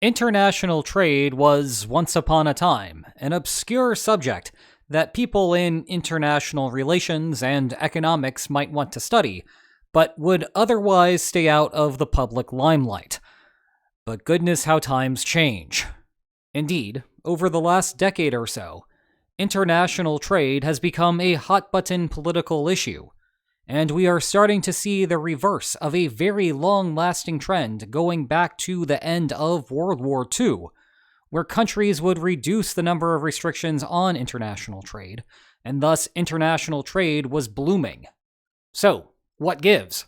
International trade was, once upon a time, an obscure subject that people in international relations and economics might want to study, but would otherwise stay out of the public limelight. But goodness how times change. Indeed, over the last decade or so, international trade has become a hot-button political issue, and we are starting to see the reverse of a very long-lasting trend going back to the end of World War II, where countries would reduce the number of restrictions on international trade, and thus international trade was blooming. So, what gives?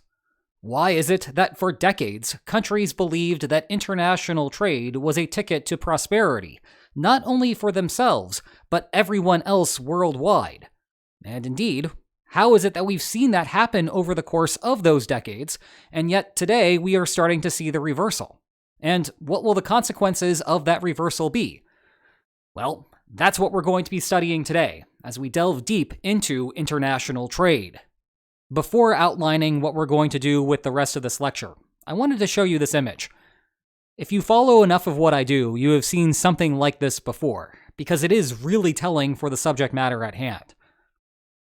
Why is it that for decades, countries believed that international trade was a ticket to prosperity, not only for themselves, but everyone else worldwide? And indeed, how is it that we've seen that happen over the course of those decades, and yet today we are starting to see the reversal? And what will the consequences of that reversal be? Well, that's what we're going to be studying today, as we delve deep into international trade. Before outlining what we're going to do with the rest of this lecture, I wanted to show you this image. If you follow enough of what I do, you have seen something like this before, because it is really telling for the subject matter at hand.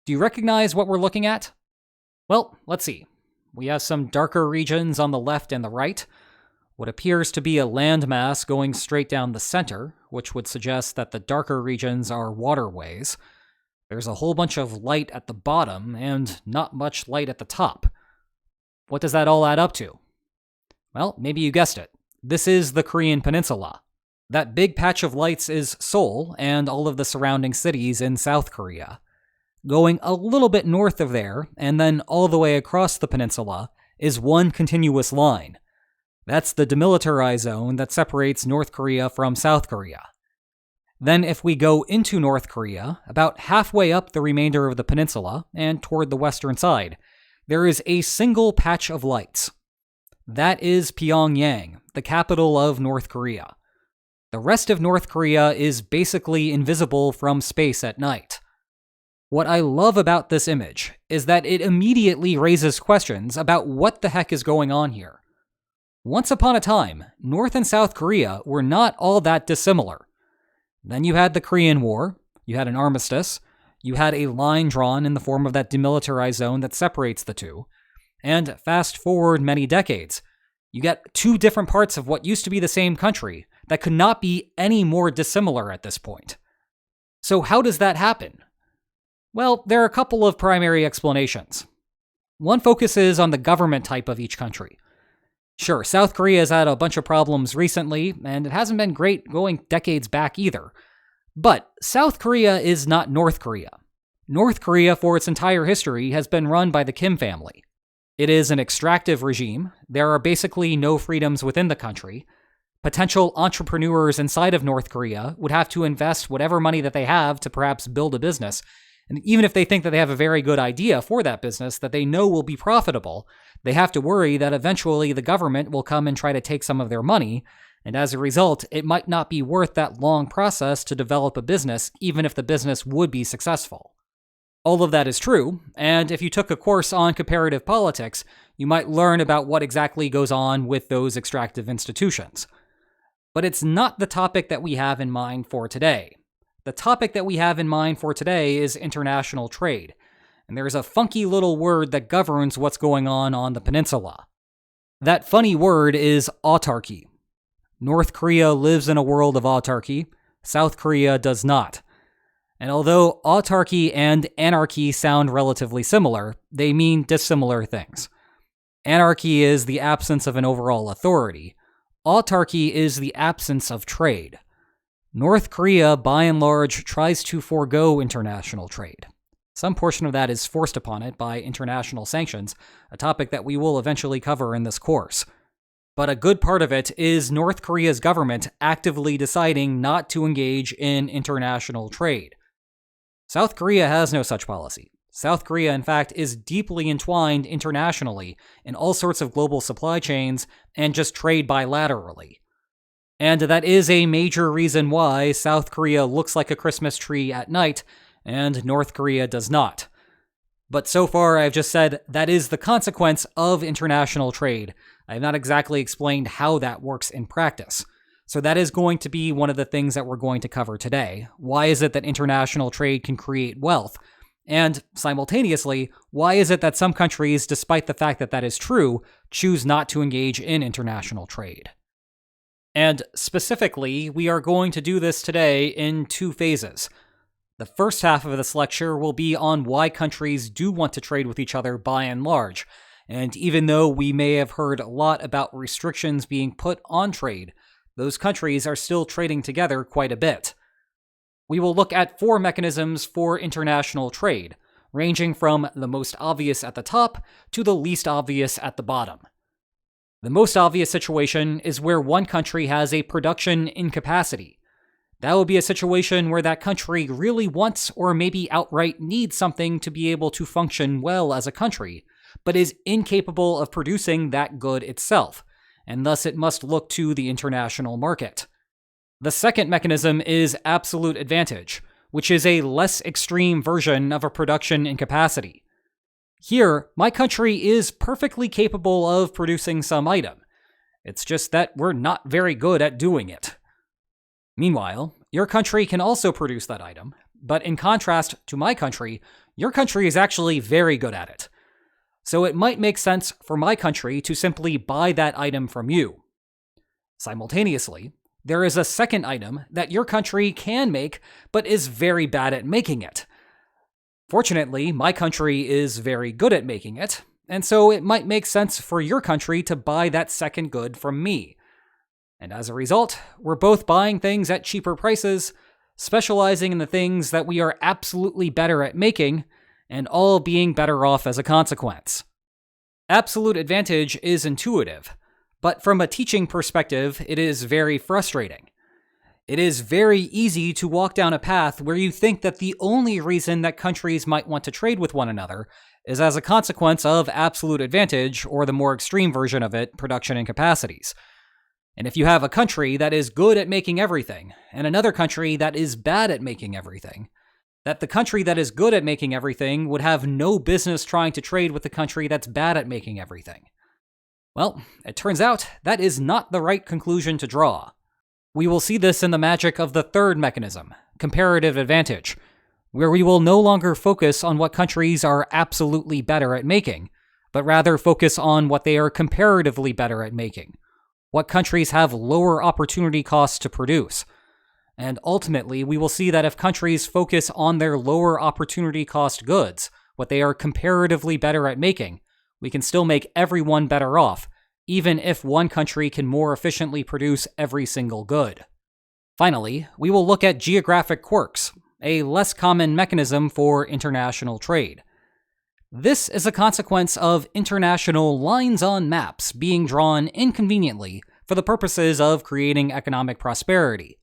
Do you recognize what we're looking at? Well, let's see. We have some darker regions on the left and the right, what appears to be a landmass going straight down the center, which would suggest that the darker regions are waterways. There's a whole bunch of light at the bottom and not much light at the top. What does that all add up to? Well, maybe you guessed it. This is the Korean Peninsula. That big patch of lights is Seoul and all of the surrounding cities in South Korea. Going a little bit north of there, and then all the way across the peninsula, is one continuous line. That's the demilitarized zone that separates North Korea from South Korea. Then if we go into North Korea, about halfway up the remainder of the peninsula, and toward the western side, there is a single patch of lights. That is Pyongyang, the capital of North Korea. The rest of North Korea is basically invisible from space at night. What I love about this image is that it immediately raises questions about what the heck is going on here. Once upon a time, North and South Korea were not all that dissimilar. Then you had the Korean War, you had an armistice, you had a line drawn in the form of that demilitarized zone that separates the two, and fast forward many decades, you get two different parts of what used to be the same country that could not be any more dissimilar at this point. So how does that happen? Well, there are a couple of primary explanations. One focuses on the government type of each country. Sure, South Korea has had a bunch of problems recently, and it hasn't been great going decades back either. But South Korea is not North Korea. North Korea, for its entire history, has been run by the Kim family. It is an extractive regime. There are basically no freedoms within the country. Potential entrepreneurs inside of North Korea would have to invest whatever money that they have to perhaps build a business. And even if they think that they have a very good idea for that business that they know will be profitable, they have to worry that eventually the government will come and try to take some of their money, and as a result, it might not be worth that long process to develop a business, even if the business would be successful. All of that is true, and if you took a course on comparative politics, you might learn about what exactly goes on with those extractive institutions. But it's not the topic that we have in mind for today. The topic that we have in mind for today is international trade, and there's a funky little word that governs what's going on the peninsula. That funny word is autarky. North Korea lives in a world of autarky, South Korea does not. And although autarky and anarchy sound relatively similar, they mean dissimilar things. Anarchy is the absence of an overall authority. Autarky is the absence of trade. North Korea, by and large, tries to forego international trade. Some portion of that is forced upon it by international sanctions, a topic that we will eventually cover in this course. But a good part of it is North Korea's government actively deciding not to engage in international trade. South Korea has no such policy. South Korea, in fact, is deeply entwined internationally in all sorts of global supply chains and just trade bilaterally. And that is a major reason why South Korea looks like a Christmas tree at night, and North Korea does not. But so far, I've just said that is the consequence of international trade. I have not exactly explained how that works in practice. So that is going to be one of the things that we're going to cover today. Why is it that international trade can create wealth? And simultaneously, why is it that some countries, despite the fact that that is true, choose not to engage in international trade? And specifically, we are going to do this today in two phases. The first half of this lecture will be on why countries do want to trade with each other by and large. And even though we may have heard a lot about restrictions being put on trade, those countries are still trading together quite a bit. We will look at 4 mechanisms for international trade, ranging from the most obvious at the top to the least obvious at the bottom. The most obvious situation is where one country has a production incapacity. That will be a situation where that country really wants or maybe outright needs something to be able to function well as a country, but is incapable of producing that good itself, and thus it must look to the international market. The second mechanism is absolute advantage, which is a less extreme version of a production incapacity. Here, my country is perfectly capable of producing some item. It's just that we're not very good at doing it. Meanwhile, your country can also produce that item, but in contrast to my country, your country is actually very good at it. So it might make sense for my country to simply buy that item from you. Simultaneously, there is a second item that your country can make, but is very bad at making it. Fortunately, my country is very good at making it, and so it might make sense for your country to buy that second good from me. And as a result, we're both buying things at cheaper prices, specializing in the things that we are absolutely better at making, and all being better off as a consequence. Absolute advantage is intuitive, but from a teaching perspective, it is very frustrating. It is very easy to walk down a path where you think that the only reason that countries might want to trade with one another is as a consequence of absolute advantage, or the more extreme version of it, production incapacities. And if you have a country that is good at making everything, and another country that is bad at making everything, that the country that is good at making everything would have no business trying to trade with the country that's bad at making everything. Well, it turns out that is not the right conclusion to draw. We will see this in the magic of the third mechanism, comparative advantage, where we will no longer focus on what countries are absolutely better at making, but rather focus on what they are comparatively better at making, what countries have lower opportunity costs to produce. And ultimately, we will see that if countries focus on their lower opportunity cost goods, what they are comparatively better at making, we can still make everyone better off, even if one country can more efficiently produce every single good. Finally, we will look at geographic quirks, a less common mechanism for international trade. This is a consequence of international lines on maps being drawn inconveniently for the purposes of creating economic prosperity.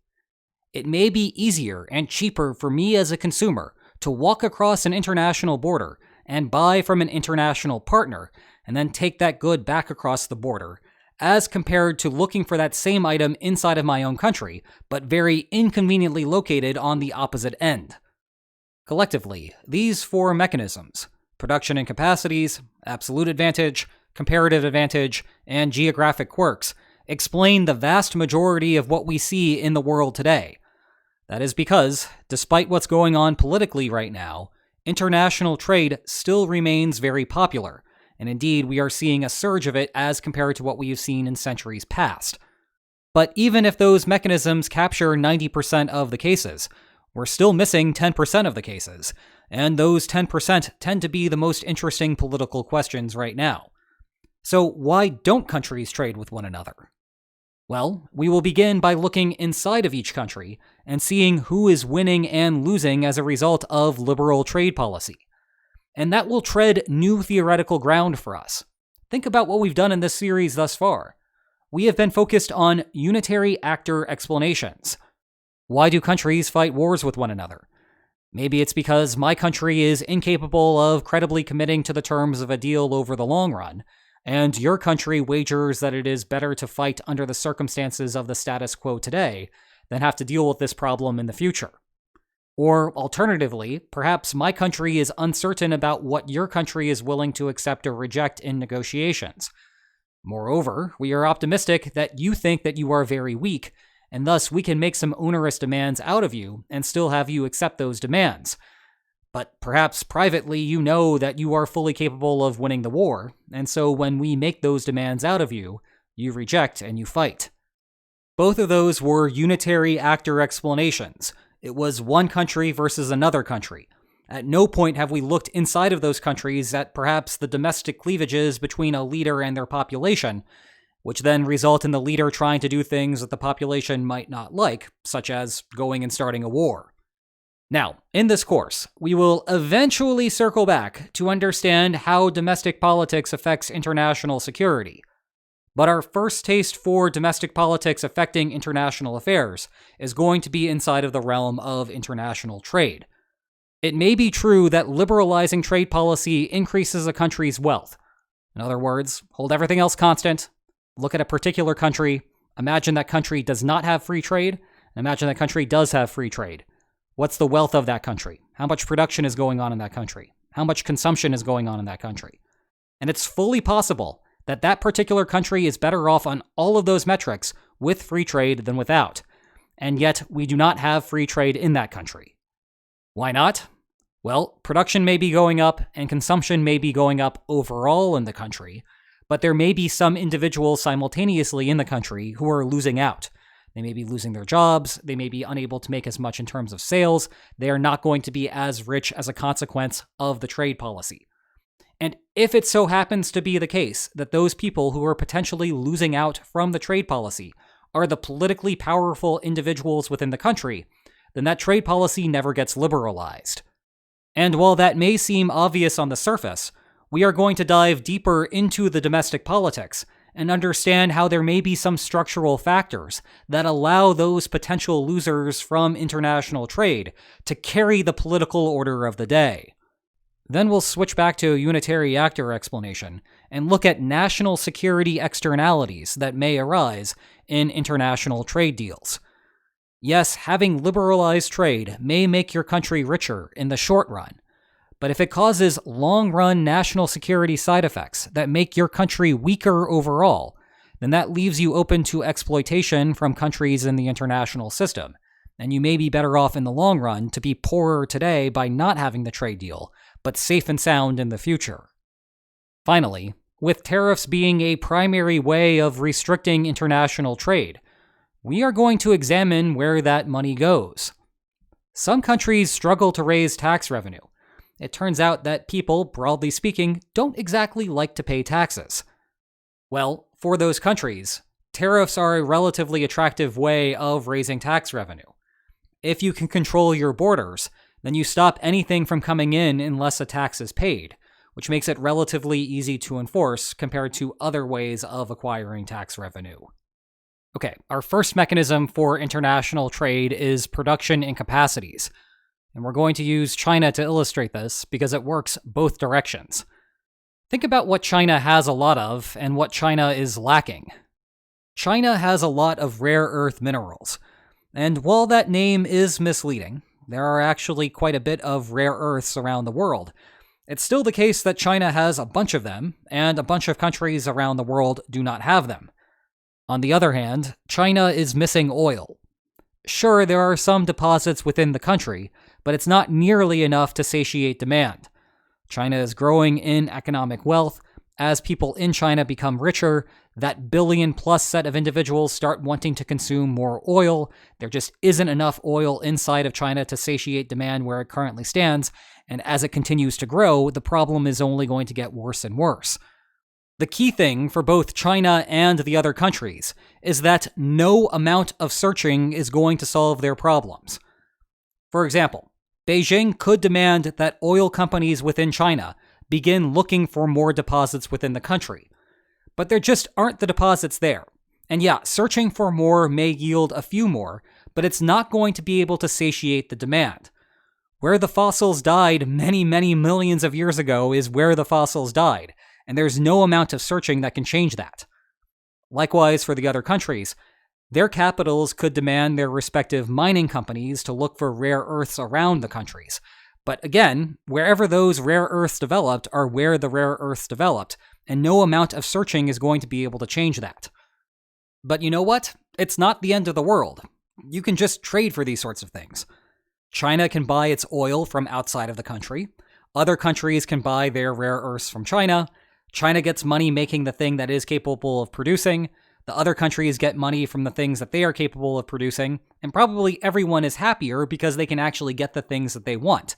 It may be easier and cheaper for me as a consumer to walk across an international border and buy from an international partner and then take that good back across the border, as compared to looking for that same item inside of my own country, but very inconveniently located on the opposite end. Collectively, these 4 mechanisms, production incapacities, absolute advantage, comparative advantage, and geographic quirks, explain the vast majority of what we see in the world today. That is because, despite what's going on politically right now, international trade still remains very popular, and indeed we are seeing a surge of it as compared to what we have seen in centuries past. But even if those mechanisms capture 90% of the cases, we're still missing 10% of the cases, and those 10% tend to be the most interesting political questions right now. So why don't countries trade with one another? Well, we will begin by looking inside of each country and seeing who is winning and losing as a result of liberal trade policy. And that will tread new theoretical ground for us. Think about what we've done in this series thus far. We have been focused on unitary actor explanations. Why do countries fight wars with one another? Maybe it's because my country is incapable of credibly committing to the terms of a deal over the long run, and your country wagers that it is better to fight under the circumstances of the status quo today than have to deal with this problem in the future. Or alternatively, perhaps my country is uncertain about what your country is willing to accept or reject in negotiations. Moreover, we are optimistic that you think that you are very weak, and thus we can make some onerous demands out of you and still have you accept those demands. But perhaps privately you know that you are fully capable of winning the war, and so when we make those demands out of you, you reject and you fight. Both of those were unitary actor explanations. It was one country versus another country. At no point have we looked inside of those countries at perhaps the domestic cleavages between a leader and their population, which then result in the leader trying to do things that the population might not like, such as going and starting a war. Now, in this course, we will eventually circle back to understand how domestic politics affects international security. But our first taste for domestic politics affecting international affairs is going to be inside of the realm of international trade. It may be true that liberalizing trade policy increases a country's wealth. In other words, hold everything else constant, look at a particular country, imagine that country does not have free trade, and imagine that country does have free trade. What's the wealth of that country? How much production is going on in that country? How much consumption is going on in that country? And it's fully possible that that particular country is better off on all of those metrics with free trade than without. And yet, we do not have free trade in that country. Why not? Well, production may be going up and consumption may be going up overall in the country, but there may be some individuals simultaneously in the country who are losing out. They may be losing their jobs, they may be unable to make as much in terms of sales, they are not going to be as rich as a consequence of the trade policy. And if it so happens to be the case that those people who are potentially losing out from the trade policy are the politically powerful individuals within the country, then that trade policy never gets liberalized. And while that may seem obvious on the surface, we are going to dive deeper into the domestic politics and understand how there may be some structural factors that allow those potential losers from international trade to carry the political order of the day. Then we'll switch back to a unitary actor explanation and look at national security externalities that may arise in international trade deals. Yes, having liberalized trade may make your country richer in the short run, but if it causes long-run national security side effects that make your country weaker overall, then that leaves you open to exploitation from countries in the international system, and you may be better off in the long run to be poorer today by not having the trade deal, but safe and sound in the future. Finally, with tariffs being a primary way of restricting international trade, we are going to examine where that money goes. Some countries struggle to raise tax revenue. It turns out that people, broadly speaking, don't exactly like to pay taxes. Well, for those countries, tariffs are a relatively attractive way of raising tax revenue. If you can control your borders, then you stop anything from coming in unless a tax is paid, which makes it relatively easy to enforce compared to other ways of acquiring tax revenue. Okay, our first mechanism for international trade is production incapacities. And we're going to use China to illustrate this because it works both directions. Think about what China has a lot of and what China is lacking. China has a lot of rare earth minerals, and while that name is misleading, there are actually quite a bit of rare earths around the world. It's still the case that China has a bunch of them, and a bunch of countries around the world do not have them. On the other hand, China is missing oil. Sure, there are some deposits within the country, but it's not nearly enough to satiate demand. China is growing in economic wealth. As people in China become richer, that billion-plus set of individuals start wanting to consume more oil. There just isn't enough oil inside of China to satiate demand where it currently stands, and as it continues to grow, the problem is only going to get worse and worse. The key thing for both China and the other countries is that no amount of searching is going to solve their problems. For example, Beijing could demand that oil companies within China begin looking for more deposits within the country. But there just aren't the deposits there. And yeah, searching for more may yield a few more, but it's not going to be able to satiate the demand. Where the fossils died many, many millions of years ago is where the fossils died, and there's no amount of searching that can change that. Likewise, for the other countries, their capitals could demand their respective mining companies to look for rare earths around the countries. But again, wherever those rare earths developed are where the rare earths developed, and no amount of searching is going to be able to change that. But you know what? it's not the end of the world. You can just trade for these sorts of things. China can buy its oil from outside of the country. Other countries can buy their rare earths from China. China gets money making the thing that is capable of producing. The other countries get money from the things that they are capable of producing. And probably everyone is happier because they can actually get the things that they want.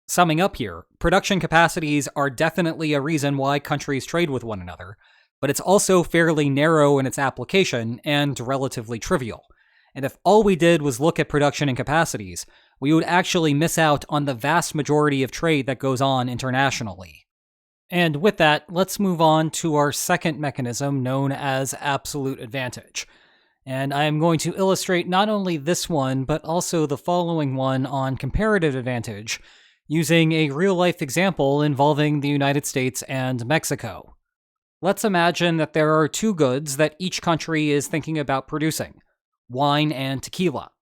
Summing up here, production capacities are definitely a reason why countries trade with one another, but it's also fairly narrow in its application and relatively trivial. And if all we did was look at production and capacities, we would actually miss out on the vast majority of trade that goes on internationally. And with that, let's move on to our second mechanism known as absolute advantage. And I am going to illustrate not only this one, but also the following one on comparative advantage, using a real-life example involving the United States and Mexico. Let's imagine that there are two goods that each country is thinking about producing: wine and tequila.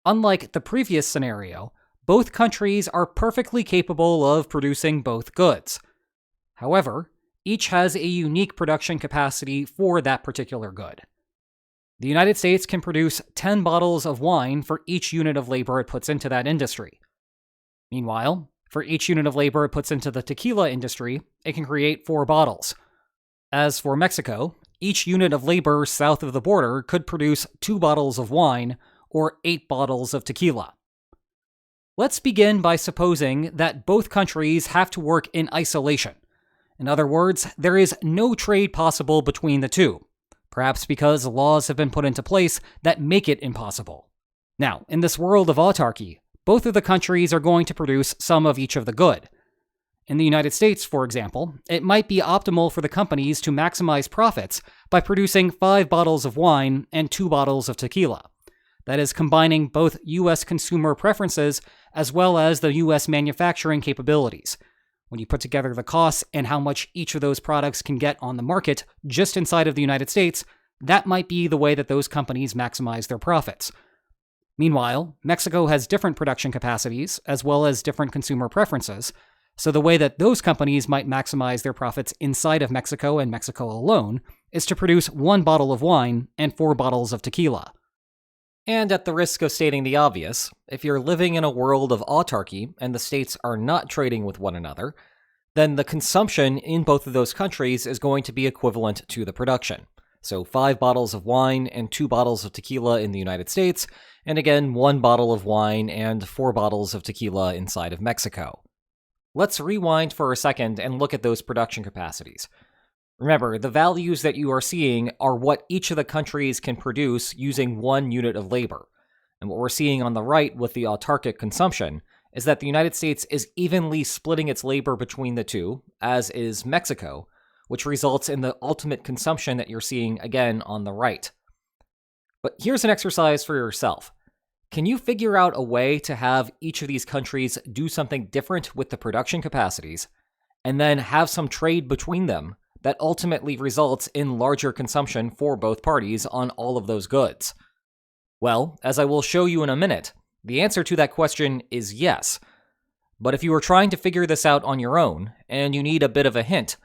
Unlike the previous scenario, both countries are perfectly capable of producing both goods. However, each has a unique production capacity for that particular good. The United States can produce 10 bottles of wine for each unit of labor it puts into that industry. Meanwhile, for each unit of labor it puts into the tequila industry, it can create 4 bottles. As for Mexico, each unit of labor south of the border could produce 2 bottles of wine or 8 bottles of tequila. Let's begin by supposing that both countries have to work in isolation. In other words, there is no trade possible between the two, perhaps because laws have been put into place that make it impossible. Now, in this world of autarky, both of the countries are going to produce some of each of the good. In the United States, for example, it might be optimal for the companies to maximize profits by producing 5 bottles of wine and 2 bottles of tequila. That is, combining both U.S. consumer preferences as well as the U.S. manufacturing capabilities. When you put together the costs and how much each of those products can get on the market just inside of the United States, that might be the way that those companies maximize their profits. Meanwhile, Mexico has different production capacities as well as different consumer preferences, so the way that those companies might maximize their profits inside of Mexico and Mexico alone is to produce 1 bottle of wine and 4 bottles of tequila. And at the risk of stating the obvious, if you're living in a world of autarky and the states are not trading with one another, then the consumption in both of those countries is going to be equivalent to the production. So 5 bottles of wine and 2 bottles of tequila in the United States, and again 1 bottle of wine and 4 bottles of tequila inside of Mexico. Let's rewind for a second and look at those production capacities. Remember, the values that you are seeing are what each of the countries can produce using 1 unit of labor. And what we're seeing on the right with the autarkic consumption is that the United States is evenly splitting its labor between the two, as is Mexico, which results in the ultimate consumption that you're seeing again on the right. But here's an exercise for yourself. Can you figure out a way to have each of these countries do something different with the production capacities, and then have some trade between them that ultimately results in larger consumption for both parties on all of those goods? Well, as I will show you in a minute, the answer to that question is yes. But if you are trying to figure this out on your own, and you need a bit of a hint,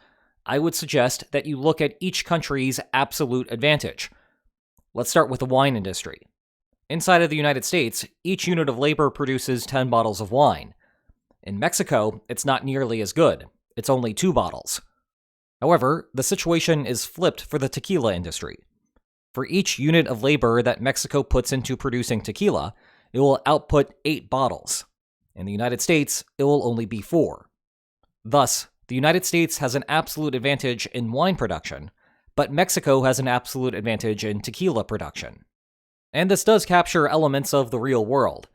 I would suggest that you look at each country's absolute advantage. Let's start with the wine industry. Inside of the United States, each unit of labor produces 10 bottles of wine. In Mexico, it's not nearly as good. It's only 2 bottles. However, the situation is flipped for the tequila industry. For each unit of labor that Mexico puts into producing tequila, it will output 8 bottles. In the United States, it will only be 4. Thus, the United States has an absolute advantage in wine production, but Mexico has an absolute advantage in tequila production. And this does capture elements of the real world.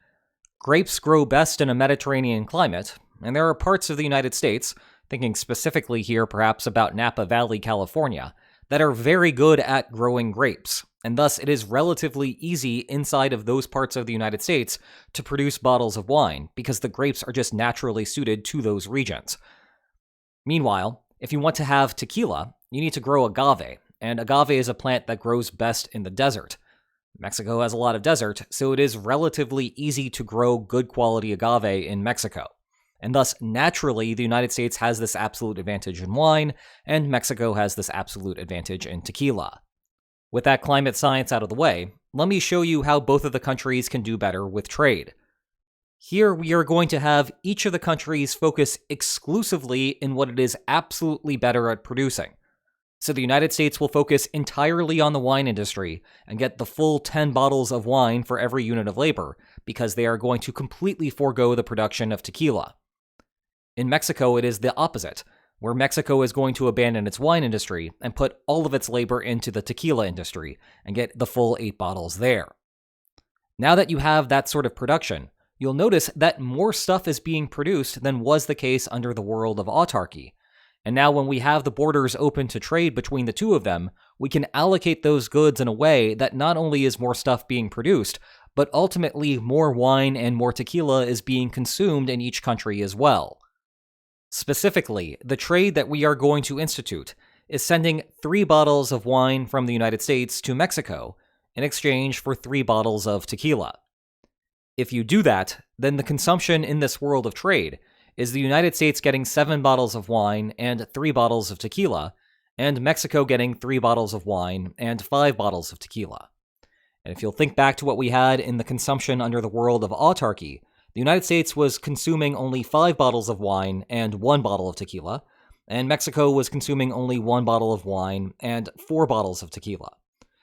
Grapes grow best in a Mediterranean climate, and there are parts of the United States, thinking specifically here perhaps about Napa Valley, California, that are very good at growing grapes, and thus it is relatively easy inside of those parts of the United States to produce bottles of wine, because the grapes are just naturally suited to those regions. Meanwhile, if you want to have tequila, you need to grow agave, and agave is a plant that grows best in the desert. Mexico has a lot of desert, so it is relatively easy to grow good quality agave in Mexico. And thus, naturally, the United States has this absolute advantage in wine, and Mexico has this absolute advantage in tequila. With that climate science out of the way, let me show you how both of the countries can do better with trade. Here we are going to have each of the countries focus exclusively in what it is absolutely better at producing. So the United States will focus entirely on the wine industry and get the full 10 bottles of wine for every unit of labor, because they are going to completely forego the production of tequila. In Mexico, it is the opposite, where Mexico is going to abandon its wine industry and put all of its labor into the tequila industry and get the full 8 bottles there. Now that you have that sort of production, you'll notice that more stuff is being produced than was the case under the world of autarky. And now when we have the borders open to trade between the two of them, we can allocate those goods in a way that not only is more stuff being produced, but ultimately more wine and more tequila is being consumed in each country as well. Specifically, the trade that we are going to institute is sending 3 bottles of wine from the United States to Mexico in exchange for 3 bottles of tequila. If you do that, then the consumption in this world of trade is the United States getting 7 bottles of wine and 3 bottles of tequila, and Mexico getting 3 bottles of wine and 5 bottles of tequila. And if you'll think back to what we had in the consumption under the world of autarky, the United States was consuming only 5 bottles of wine and 1 bottle of tequila, and Mexico was consuming only 1 bottle of wine and 4 bottles of tequila.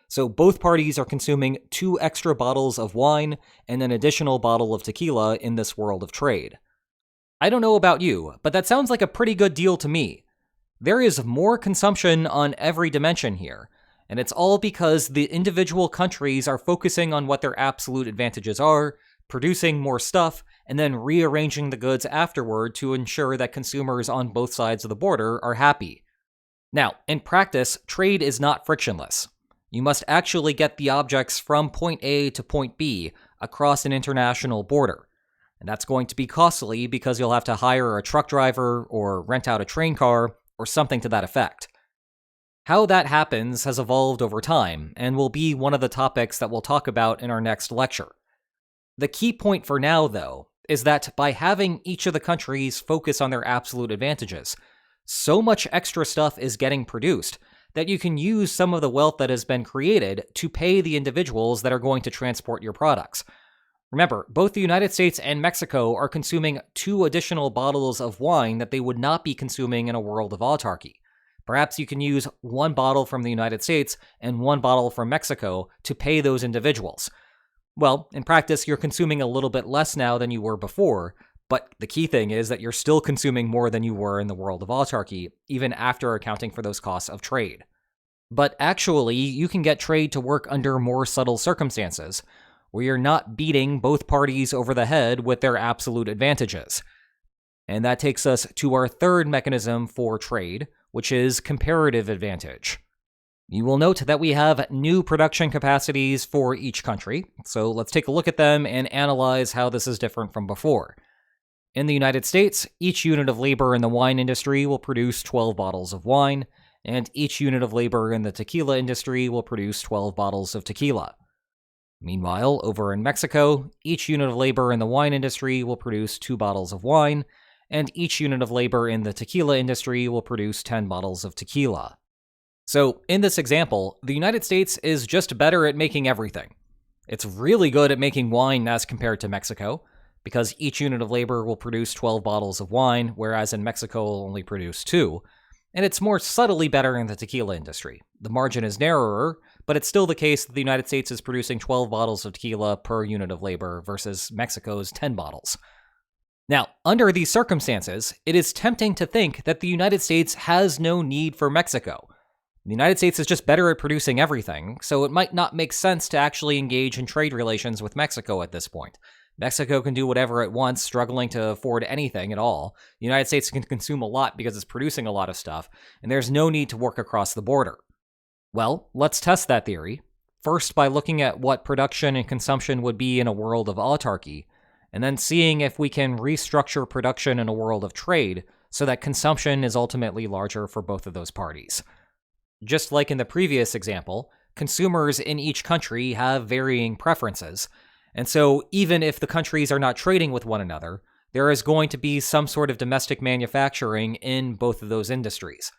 So both parties are consuming 2 extra bottles of wine and an additional bottle of tequila in this world of trade. I don't know about you, but that sounds like a pretty good deal to me. There is more consumption on every dimension here, and it's all because the individual countries are focusing on what their absolute advantages are, producing more stuff, and then rearranging the goods afterward to ensure that consumers on both sides of the border are happy. Now, in practice, trade is not frictionless. You must actually get the objects from point A to point B across an international border. And that's going to be costly because you'll have to hire a truck driver or rent out a train car or something to that effect. How that happens has evolved over time and will be one of the topics that we'll talk about in our next lecture. The key point for now, though, is that by having each of the countries focus on their absolute advantages, so much extra stuff is getting produced that you can use some of the wealth that has been created to pay the individuals that are going to transport your products. Remember, both the United States and Mexico are consuming 2 additional bottles of wine that they would not be consuming in a world of autarky. Perhaps you can use 1 bottle from the United States and 1 bottle from Mexico to pay those individuals. Well, in practice, you're consuming a little bit less now than you were before, but the key thing is that you're still consuming more than you were in the world of autarky, even after accounting for those costs of trade. But actually, you can get trade to work under more subtle circumstances, where you're not beating both parties over the head with their absolute advantages. And that takes us to our third mechanism for trade, which is comparative advantage. You will note that we have new production capacities for each country, so let's take a look at them and analyze how this is different from before. In the United States, each unit of labor in the wine industry will produce 12 bottles of wine, and each unit of labor in the tequila industry will produce 12 bottles of tequila. Meanwhile, over in Mexico, each unit of labor in the wine industry will produce 2 bottles of wine, and each unit of labor in the tequila industry will produce 10 bottles of tequila. So, in this example, the United States is just better at making everything. It's really good at making wine as compared to Mexico, because each unit of labor will produce 12 bottles of wine, whereas in Mexico will only produce 2. And it's more subtly better in the tequila industry. The margin is narrower, but it's still the case that the United States is producing 12 bottles of tequila per unit of labor versus Mexico's 10 bottles. Now, under these circumstances, it is tempting to think that the United States has no need for Mexico. The United States is just better at producing everything, so it might not make sense to actually engage in trade relations with Mexico at this point. Mexico can do whatever it wants, struggling to afford anything at all. The United States can consume a lot because it's producing a lot of stuff, and there's no need to work across the border. Well, let's test that theory, first by looking at what production and consumption would be in a world of autarky, and then seeing if we can restructure production in a world of trade so that consumption is ultimately larger for both of those parties. Just like in the previous example, consumers in each country have varying preferences, and so even if the countries are not trading with one another, there is going to be some sort of domestic manufacturing in both of those industries.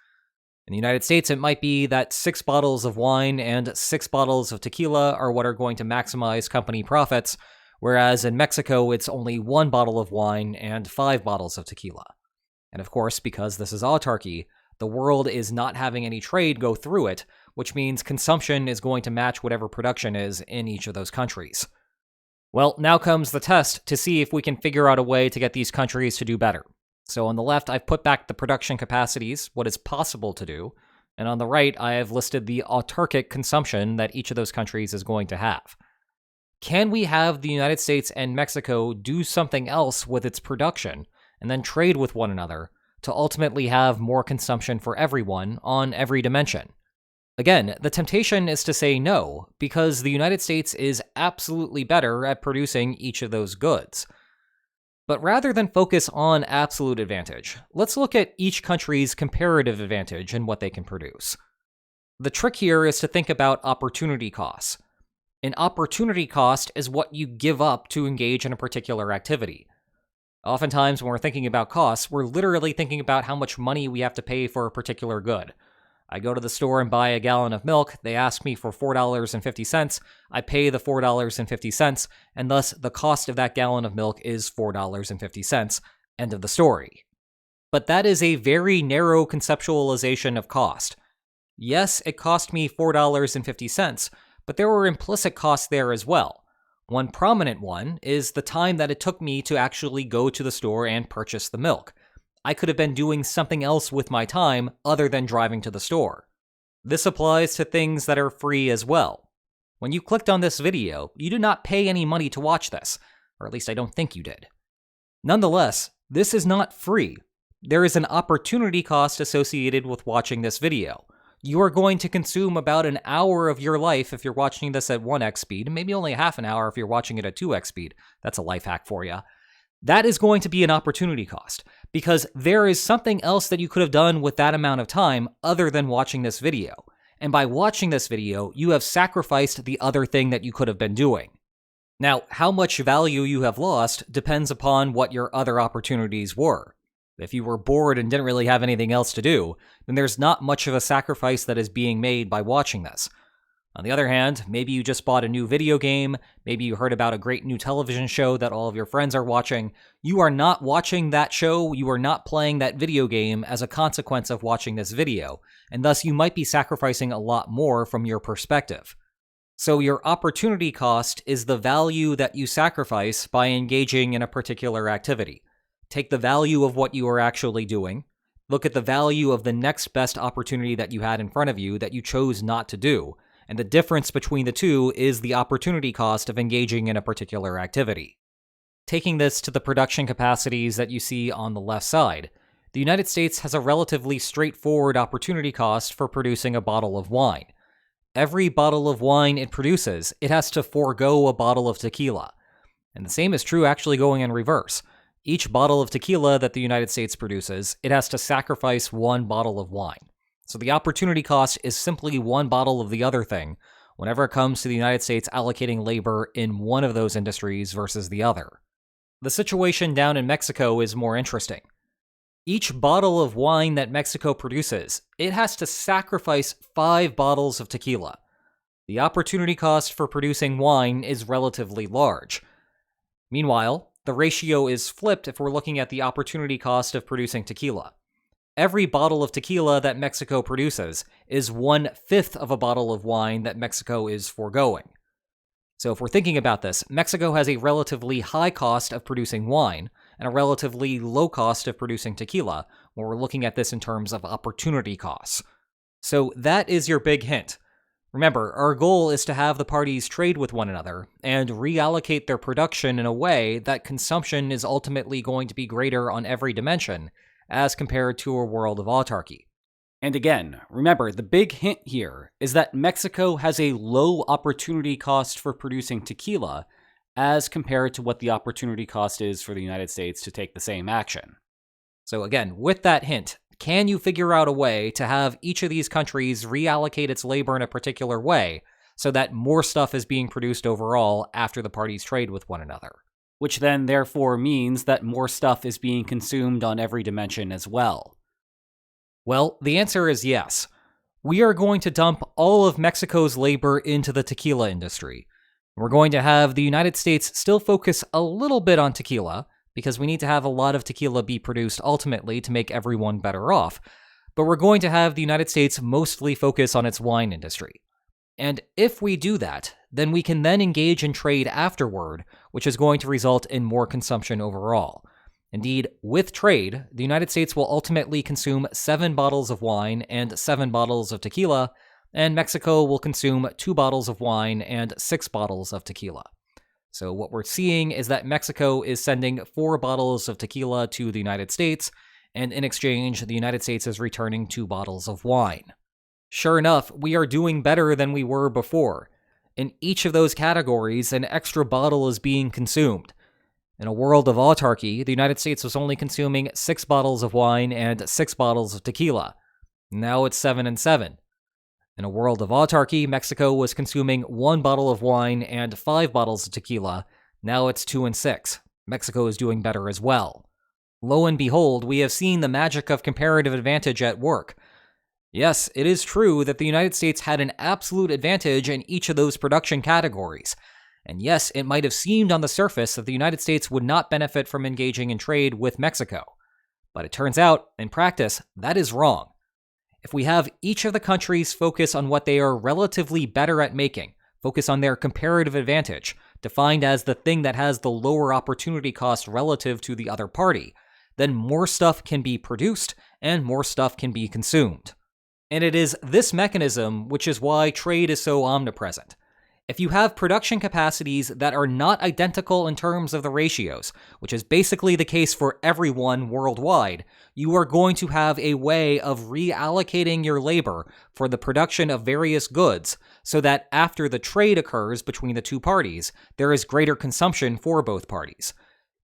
In the United States, it might be that 6 bottles of wine and 6 bottles of tequila are what are going to maximize company profits, whereas in Mexico, it's only 1 bottle of wine and 5 bottles of tequila. And of course, because this is autarky, the world is not having any trade go through it, which means consumption is going to match whatever production is in each of those countries. Well, now comes the test to see if we can figure out a way to get these countries to do better. So on the left, I've put back the production capacities, what is possible to do, and on the right, I have listed the autarkic consumption that each of those countries is going to have. Can we have the United States and Mexico do something else with its production, and then trade with one another, to ultimately have more consumption for everyone on every dimension? Again, the temptation is to say no, because the United States is absolutely better at producing each of those goods. But rather than focus on absolute advantage, let's look at each country's comparative advantage and what they can produce. The trick here is to think about opportunity costs. An opportunity cost is what you give up to engage in a particular activity. Oftentimes, when we're thinking about costs, we're literally thinking about how much money we have to pay for a particular good. I go to the store and buy a gallon of milk, they ask me for $4.50, I pay the $4.50, and thus the cost of that gallon of milk is $4.50. End of the story. But that is a very narrow conceptualization of cost. Yes, it cost me $4.50, but there were implicit costs there as well. One prominent one is the time that it took me to actually go to the store and purchase the milk. I could have been doing something else with my time other than driving to the store. This applies to things that are free as well. When you clicked on this video, you did not pay any money to watch this, or at least I don't think you did. Nonetheless, this is not free. There is an opportunity cost associated with watching this video. You are going to consume about an hour of your life if you're watching this at 1x speed, maybe only half an hour if you're watching it at 2x speed. That's a life hack for you. That is going to be an opportunity cost, because there is something else that you could have done with that amount of time other than watching this video. And by watching this video, you have sacrificed the other thing that you could have been doing. Now, how much value you have lost depends upon what your other opportunities were. If you were bored and didn't really have anything else to do, then there's not much of a sacrifice that is being made by watching this. On the other hand, maybe you just bought a new video game, maybe you heard about a great new television show that all of your friends are watching. You are not watching that show, you are not playing that video game as a consequence of watching this video, and thus you might be sacrificing a lot more from your perspective. So your opportunity cost is the value that you sacrifice by engaging in a particular activity. Take the value of what you are actually doing, look at the value of the next best opportunity that you had in front of you that you chose not to do, and the difference between the two is the opportunity cost of engaging in a particular activity. Taking this to the production capacities that you see on the left side, the United States has a relatively straightforward opportunity cost for producing a bottle of wine. Every bottle of wine it produces, it has to forego a bottle of tequila. And the same is true actually going in reverse. Each bottle of tequila that the United States produces, it has to sacrifice 1 bottle of wine. So the opportunity cost is simply 1 bottle of the other thing, whenever it comes to the United States allocating labor in one of those industries versus the other. The situation down in Mexico is more interesting. Each bottle of wine that Mexico produces, it has to sacrifice 5 bottles of tequila. The opportunity cost for producing wine is relatively large. Meanwhile, the ratio is flipped if we're looking at the opportunity cost of producing tequila. Every bottle of tequila that Mexico produces is 1/5 of a bottle of wine that Mexico is foregoing. So if we're thinking about this, Mexico has a relatively high cost of producing wine and a relatively low cost of producing tequila when we're looking at this in terms of opportunity costs. So that is your big hint. Remember, our goal is to have the parties trade with one another and reallocate their production in a way that consumption is ultimately going to be greater on every dimension as compared to a world of autarky. And again, remember, the big hint here is that Mexico has a low opportunity cost for producing tequila as compared to what the opportunity cost is for the United States to take the same action. So again, with that hint, can you figure out a way to have each of these countries reallocate its labor in a particular way so that more stuff is being produced overall after the parties trade with one another? Which then therefore means that more stuff is being consumed on every dimension as well. Well, the answer is yes. We are going to dump all of Mexico's labor into the tequila industry. We're going to have the United States still focus a little bit on tequila, because we need to have a lot of tequila be produced ultimately to make everyone better off. But we're going to have the United States mostly focus on its wine industry. And if we do that, then we can then engage in trade afterward, which is going to result in more consumption overall. Indeed, with trade, the United States will ultimately consume 7 bottles of wine and 7 bottles of tequila, and Mexico will consume 2 bottles of wine and 6 bottles of tequila. So what we're seeing is that Mexico is sending 4 bottles of tequila to the United States, and in exchange, the United States is returning 2 bottles of wine. Sure enough, we are doing better than we were before. In each of those categories, an extra bottle is being consumed. In a world of autarky, the United States was only consuming 6 bottles of wine and 6 bottles of tequila. Now it's 7 and 7. In a world of autarky, Mexico was consuming 1 bottle of wine and 5 bottles of tequila. Now it's 2 and 6. Mexico is doing better as well. Lo and behold, we have seen the magic of comparative advantage at work. Yes, it is true that the United States had an absolute advantage in each of those production categories. And yes, it might have seemed on the surface that the United States would not benefit from engaging in trade with Mexico. But it turns out, in practice, that is wrong. If we have each of the countries focus on what they are relatively better at making, focus on their comparative advantage, defined as the thing that has the lower opportunity cost relative to the other party, then more stuff can be produced and more stuff can be consumed. And it is this mechanism which is why trade is so omnipresent. If you have production capacities that are not identical in terms of the ratios, which is basically the case for everyone worldwide, you are going to have a way of reallocating your labor for the production of various goods so that after the trade occurs between the two parties, there is greater consumption for both parties.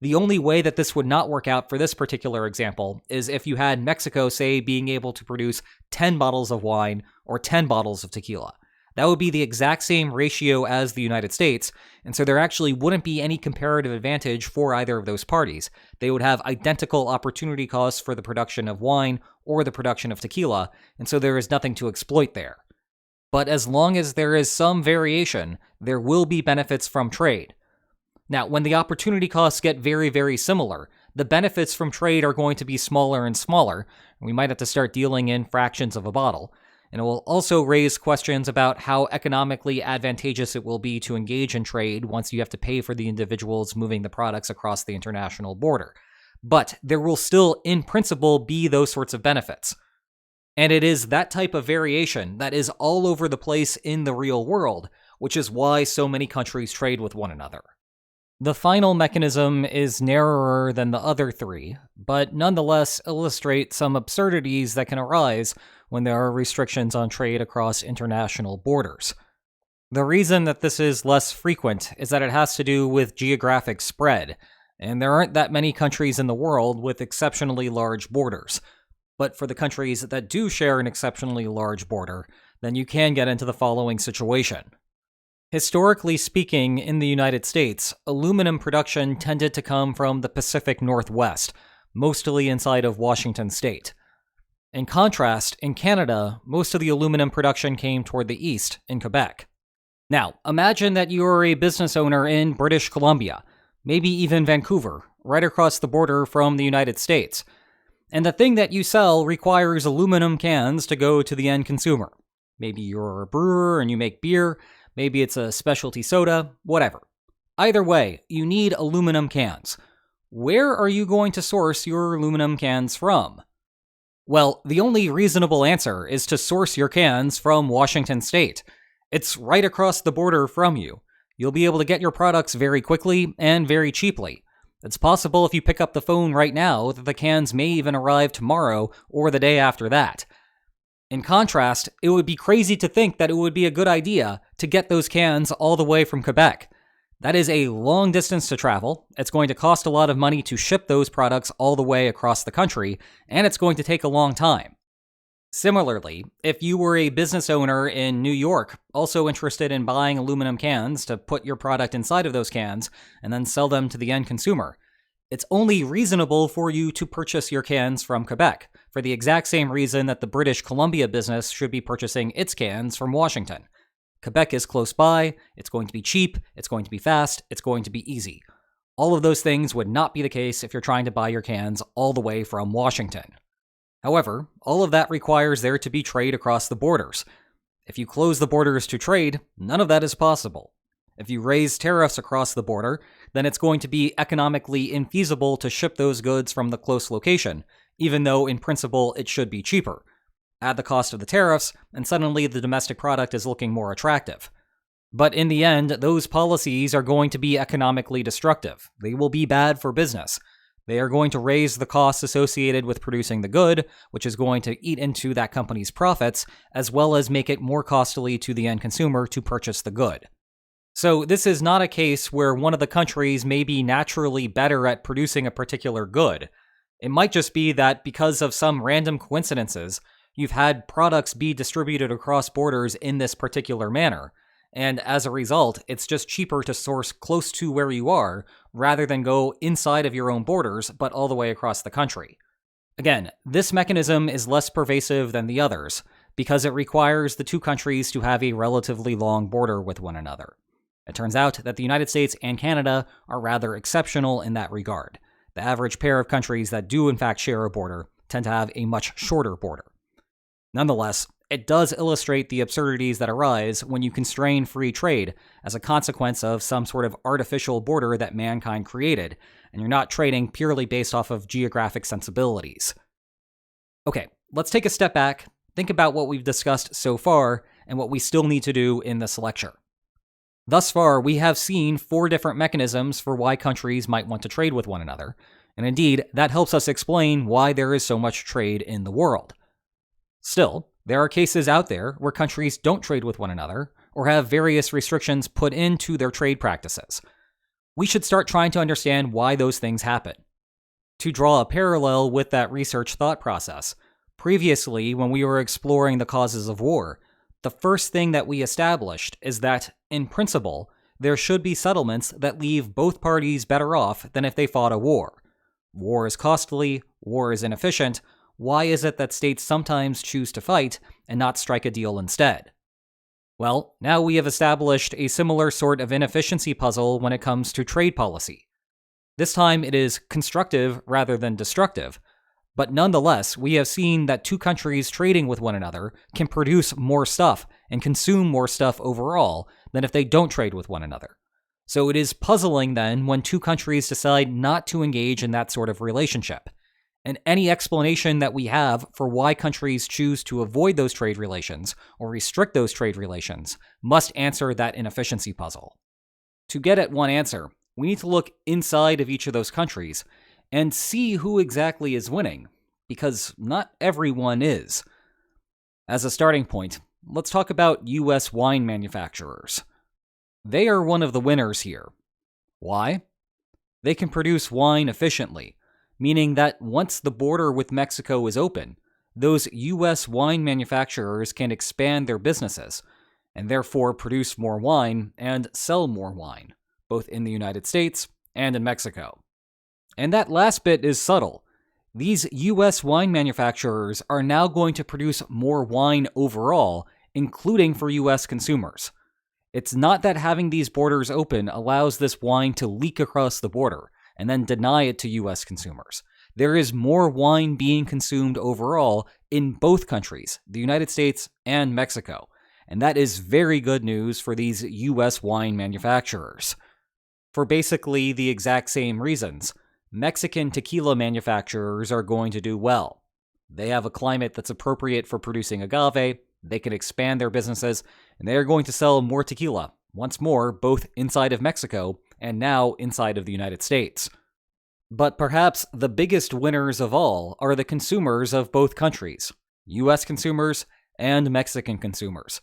The only way that this would not work out for this particular example is if you had Mexico, say, being able to produce 10 bottles of wine or 10 bottles of tequila. That would be the exact same ratio as the United States, and so there actually wouldn't be any comparative advantage for either of those parties. They would have identical opportunity costs for the production of wine or the production of tequila, and so there is nothing to exploit there. But as long as there is some variation, there will be benefits from trade. Now, when the opportunity costs get very, very similar, the benefits from trade are going to be smaller and smaller. We might have to start dealing in fractions of a bottle. And it will also raise questions about how economically advantageous it will be to engage in trade once you have to pay for the individuals moving the products across the international border. But there will still, in principle, be those sorts of benefits. And it is that type of variation that is all over the place in the real world, which is why so many countries trade with one another. The final mechanism is narrower than the other three, but nonetheless illustrates some absurdities that can arise when there are restrictions on trade across international borders. The reason that this is less frequent is that it has to do with geographic spread, and there aren't that many countries in the world with exceptionally large borders. But for the countries that do share an exceptionally large border, then you can get into the following situation. Historically speaking, in the United States, aluminum production tended to come from the Pacific Northwest, mostly inside of Washington state. In contrast, in Canada, most of the aluminum production came toward the east, in Quebec. Now, imagine that you are a business owner in British Columbia, maybe even Vancouver, right across the border from the United States, and the thing that you sell requires aluminum cans to go to the end consumer. Maybe you're a brewer and you make beer, maybe it's a specialty soda, whatever. Either way, you need aluminum cans. Where are you going to source your aluminum cans from? Well, the only reasonable answer is to source your cans from Washington state. It's right across the border from you. You'll be able to get your products very quickly and very cheaply. It's possible if you pick up the phone right now that the cans may even arrive tomorrow or the day after that. In contrast, it would be crazy to think that it would be a good idea to get those cans all the way from Quebec. That is a long distance to travel, it's going to cost a lot of money to ship those products all the way across the country, and it's going to take a long time. Similarly, if you were a business owner in New York, also interested in buying aluminum cans to put your product inside of those cans and then sell them to the end consumer, It's only reasonable for you to purchase your cans from Quebec, for the exact same reason that the British Columbia business should be purchasing its cans from Washington. Quebec is close by, it's going to be cheap, it's going to be fast, it's going to be easy. All of those things would not be the case if you're trying to buy your cans all the way from Washington. However, all of that requires there to be trade across the borders. If you close the borders to trade, none of that is possible. If you raise tariffs across the border, then it's going to be economically infeasible to ship those goods from the close location, even though in principle it should be cheaper. Add the cost of the tariffs, and suddenly the domestic product is looking more attractive. But in the end, those policies are going to be economically destructive. They will be bad for business. They are going to raise the costs associated with producing the good, which is going to eat into that company's profits, as well as make it more costly to the end consumer to purchase the good. So this is not a case where one of the countries may be naturally better at producing a particular good. It might just be that because of some random coincidences, you've had products be distributed across borders in this particular manner, and as a result, it's just cheaper to source close to where you are rather than go inside of your own borders, but all the way across the country. Again, this mechanism is less pervasive than the others because it requires the two countries to have a relatively long border with one another. It turns out that the United States and Canada are rather exceptional in that regard. The average pair of countries that do in fact share a border tend to have a much shorter border. Nonetheless, it does illustrate the absurdities that arise when you constrain free trade as a consequence of some sort of artificial border that mankind created, and you're not trading purely based off of geographic sensibilities. Okay, let's take a step back, think about what we've discussed so far, and what we still need to do in this lecture. Thus far, we have seen 4 different mechanisms for why countries might want to trade with one another, and indeed, that helps us explain why there is so much trade in the world. Still, there are cases out there where countries don't trade with one another, or have various restrictions put into their trade practices. We should start trying to understand why those things happen. To draw a parallel with that research thought process, previously, when we were exploring the causes of war, the first thing that we established is that, in principle, there should be settlements that leave both parties better off than if they fought a war. War is costly, war is inefficient. Why is it that states sometimes choose to fight and not strike a deal instead? Well, now we have established a similar sort of inefficiency puzzle when it comes to trade policy. This time it is constructive rather than destructive, but nonetheless, we have seen that two countries trading with one another can produce more stuff and consume more stuff overall than if they don't trade with one another. So it is puzzling then when two countries decide not to engage in that sort of relationship. And any explanation that we have for why countries choose to avoid those trade relations or restrict those trade relations must answer that inefficiency puzzle. To get at one answer, we need to look inside of each of those countries and see who exactly is winning, because not everyone is. As a starting point, let's talk about US wine manufacturers. They are one of the winners here. Why? They can produce wine efficiently, meaning that once the border with Mexico is open, those US wine manufacturers can expand their businesses, and therefore produce more wine and sell more wine, both in the United States and in Mexico. And that last bit is subtle. These US wine manufacturers are now going to produce more wine overall, including for US consumers. It's not that having these borders open allows this wine to leak across the border and then deny it to US consumers. There is more wine being consumed overall in both countries, the United States and Mexico, and that is very good news for these US wine manufacturers. For basically the exact same reasons, Mexican tequila manufacturers are going to do well. They have a climate that's appropriate for producing agave, they can expand their businesses, and they are going to sell more tequila, once more, both inside of Mexico and now inside of the United States. But perhaps the biggest winners of all are the consumers of both countries, US consumers and Mexican consumers.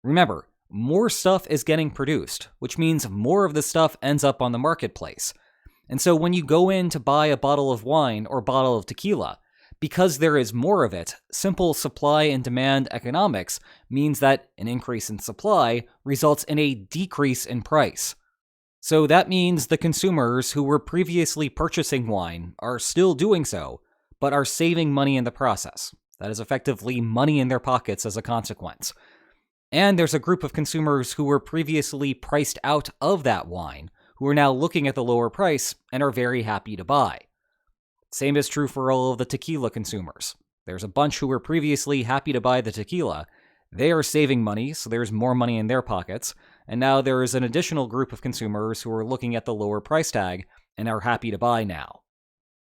Remember, more stuff is getting produced, which means more of the stuff ends up on the marketplace. And so when you go in to buy a bottle of wine or bottle of tequila, because there is more of it, simple supply and demand economics means that an increase in supply results in a decrease in price. So that means the consumers who were previously purchasing wine are still doing so, but are saving money in the process. That is effectively money in their pockets as a consequence. And there's a group of consumers who were previously priced out of that wine, who are now looking at the lower price and are very happy to buy. Same is true for all of the tequila consumers. There's a bunch who were previously happy to buy the tequila. They are saving money, so there's more money in their pockets. And now there is an additional group of consumers who are looking at the lower price tag and are happy to buy now.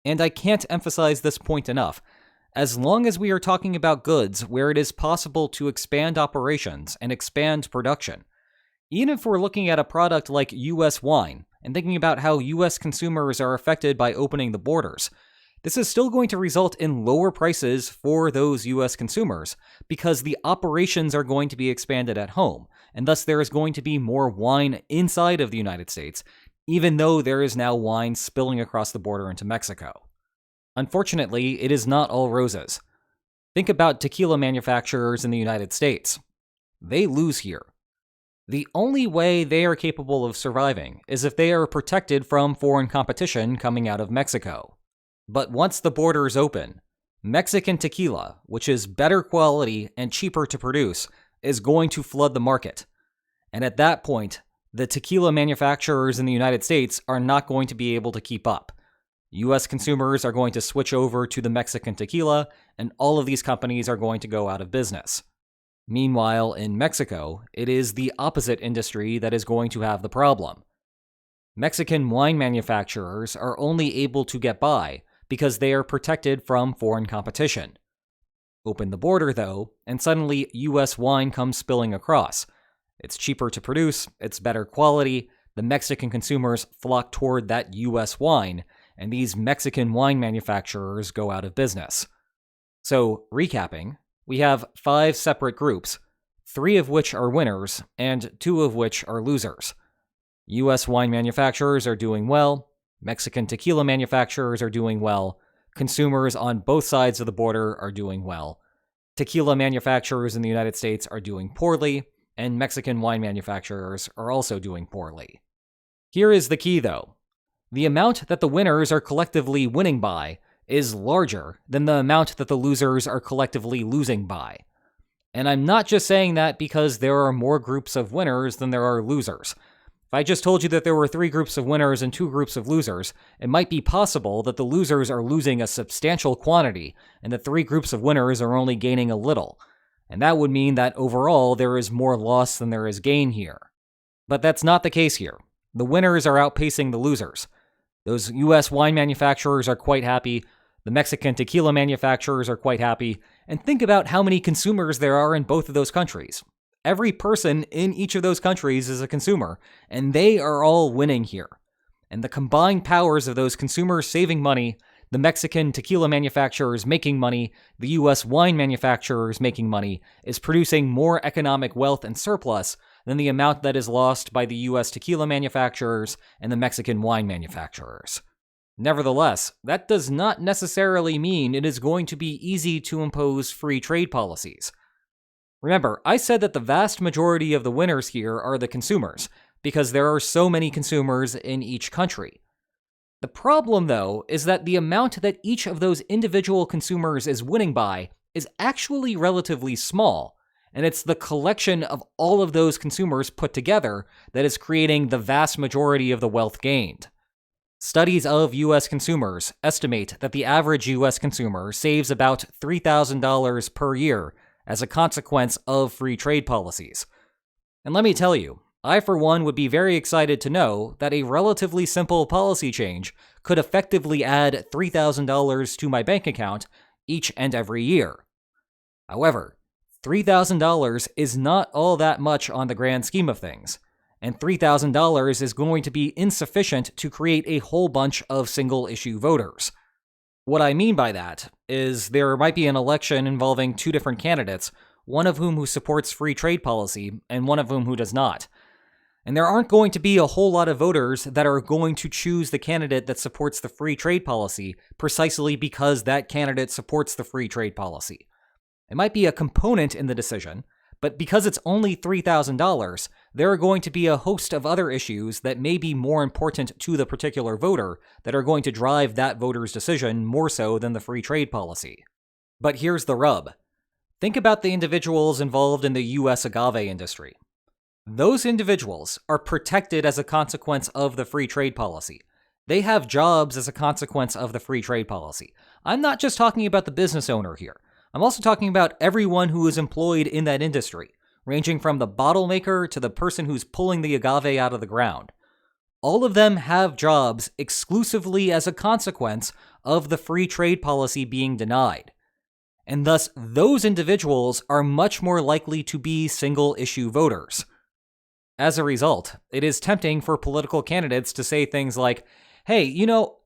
And I can't emphasize this point enough. As long as we are talking about goods where it is possible to expand operations and expand production, even if we're looking at a product like US wine and thinking about how US consumers are affected by opening the borders, this is still going to result in lower prices for those US consumers because the operations are going to be expanded at home, and thus there is going to be more wine inside of the United States, even though there is now wine spilling across the border into Mexico. Unfortunately, it is not all roses. Think about tequila manufacturers in the United States. They lose here. The only way they are capable of surviving is if they are protected from foreign competition coming out of Mexico. But once the borders open, Mexican tequila, which is better quality and cheaper to produce, is going to flood the market. And at that point, the tequila manufacturers in the United States are not going to be able to keep up. US consumers are going to switch over to the Mexican tequila, and all of these companies are going to go out of business. Meanwhile, in Mexico, it is the opposite industry that is going to have the problem. Mexican wine manufacturers are only able to get by because they are protected from foreign competition. Open the border, though, and suddenly US wine comes spilling across. It's cheaper to produce, it's better quality, the Mexican consumers flock toward that US wine, and these Mexican wine manufacturers go out of business. So, recapping, we have 5 separate groups, 3 of which are winners, and 2 of which are losers. US wine manufacturers are doing well, Mexican tequila manufacturers are doing well, consumers on both sides of the border are doing well, tequila manufacturers in the United States are doing poorly, and Mexican wine manufacturers are also doing poorly. Here is the key, though. The amount that the winners are collectively winning by is larger than the amount that the losers are collectively losing by. And I'm not just saying that because there are more groups of winners than there are losers. If I just told you that there were 3 groups of winners and 2 groups of losers, it might be possible that the losers are losing a substantial quantity and the 3 groups of winners are only gaining a little. And that would mean that overall there is more loss than there is gain here. But that's not the case here. The winners are outpacing the losers. Those US wine manufacturers are quite happy, the Mexican tequila manufacturers are quite happy, and think about how many consumers there are in both of those countries. Every person in each of those countries is a consumer, and they are all winning here. And the combined powers of those consumers saving money, the Mexican tequila manufacturers making money, the US wine manufacturers making money, is producing more economic wealth and surplus than the amount that is lost by the US tequila manufacturers and the Mexican wine manufacturers. Nevertheless, that does not necessarily mean it is going to be easy to impose free trade policies. Remember, I said that the vast majority of the winners here are the consumers, because there are so many consumers in each country. The problem, though, is that the amount that each of those individual consumers is winning by is actually relatively small, and it's the collection of all of those consumers put together that is creating the vast majority of the wealth gained. Studies of US consumers estimate that the average US consumer saves about $3,000 per year as a consequence of free trade policies. And let me tell you, I for one would be very excited to know that a relatively simple policy change could effectively add $3,000 to my bank account each and every year. However, $3,000 is not all that much on the grand scheme of things, and $3,000 is going to be insufficient to create a whole bunch of single-issue voters. What I mean by that is there might be an election involving 2 different candidates, one of whom supports free trade policy and one of whom does not. And there aren't going to be a whole lot of voters that are going to choose the candidate that supports the free trade policy precisely because that candidate supports the free trade policy. It might be a component in the decision, but because it's only $3,000, there are going to be a host of other issues that may be more important to the particular voter that are going to drive that voter's decision more so than the free trade policy. But here's the rub. Think about the individuals involved in the US agave industry. Those individuals are protected as a consequence of the free trade policy. They have jobs as a consequence of the free trade policy. I'm not just talking about the business owner here. I'm also talking about everyone who is employed in that industry, ranging from the bottle maker to the person who's pulling the agave out of the ground. All of them have jobs exclusively as a consequence of the free trade policy being denied. And thus, those individuals are much more likely to be single-issue voters. As a result, it is tempting for political candidates to say things like, hey,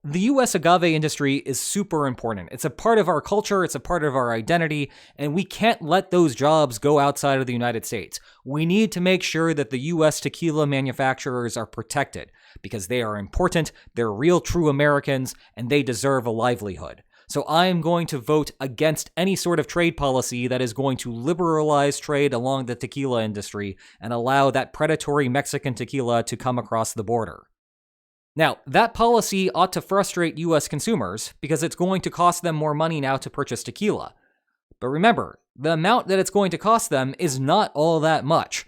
the US agave industry is super important. It's a part of our culture, it's a part of our identity, and we can't let those jobs go outside of the United States. We need to make sure that the US tequila manufacturers are protected because they are important, they're real true Americans, and they deserve a livelihood. So I'm going to vote against any sort of trade policy that is going to liberalize trade along the tequila industry and allow that predatory Mexican tequila to come across the border. Now, that policy ought to frustrate US consumers because it's going to cost them more money now to purchase tequila. But remember, the amount that it's going to cost them is not all that much.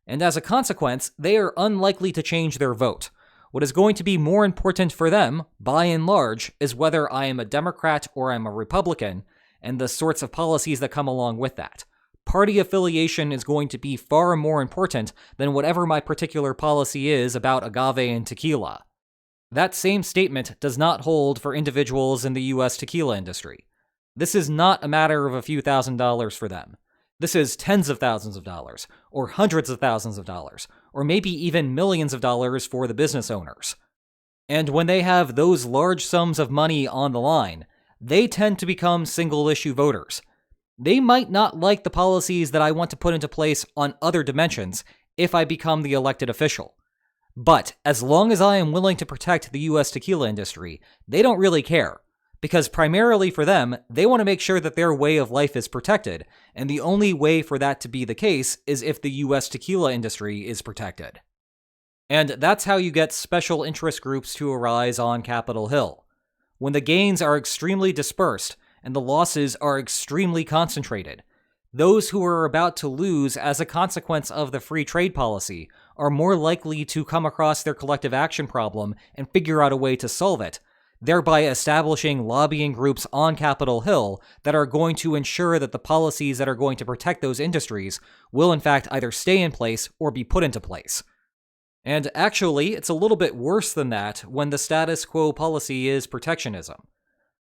And as a consequence, they are unlikely to change their vote. What is going to be more important for them, by and large, is whether I am a Democrat or I'm a Republican, and the sorts of policies that come along with that. Party affiliation is going to be far more important than whatever my particular policy is about agave and tequila. That same statement does not hold for individuals in the US tequila industry. This is not a matter of a few $1,000s for them. This is tens of thousands of dollars, or hundreds of thousands of dollars, or maybe even millions of dollars for the business owners. And when they have those large sums of money on the line, they tend to become single-issue voters. They might not like the policies that I want to put into place on other dimensions if I become the elected official. But as long as I am willing to protect the US tequila industry, they don't really care. Because primarily for them, they want to make sure that their way of life is protected, and the only way for that to be the case is if the US tequila industry is protected. And that's how you get special interest groups to arise on Capitol Hill. When the gains are extremely dispersed and the losses are extremely concentrated, those who are about to lose as a consequence of the free trade policy are more likely to come across their collective action problem and figure out a way to solve it, thereby establishing lobbying groups on Capitol Hill that are going to ensure that the policies that are going to protect those industries will in fact either stay in place or be put into place. And actually, it's a little bit worse than that when the status quo policy is protectionism.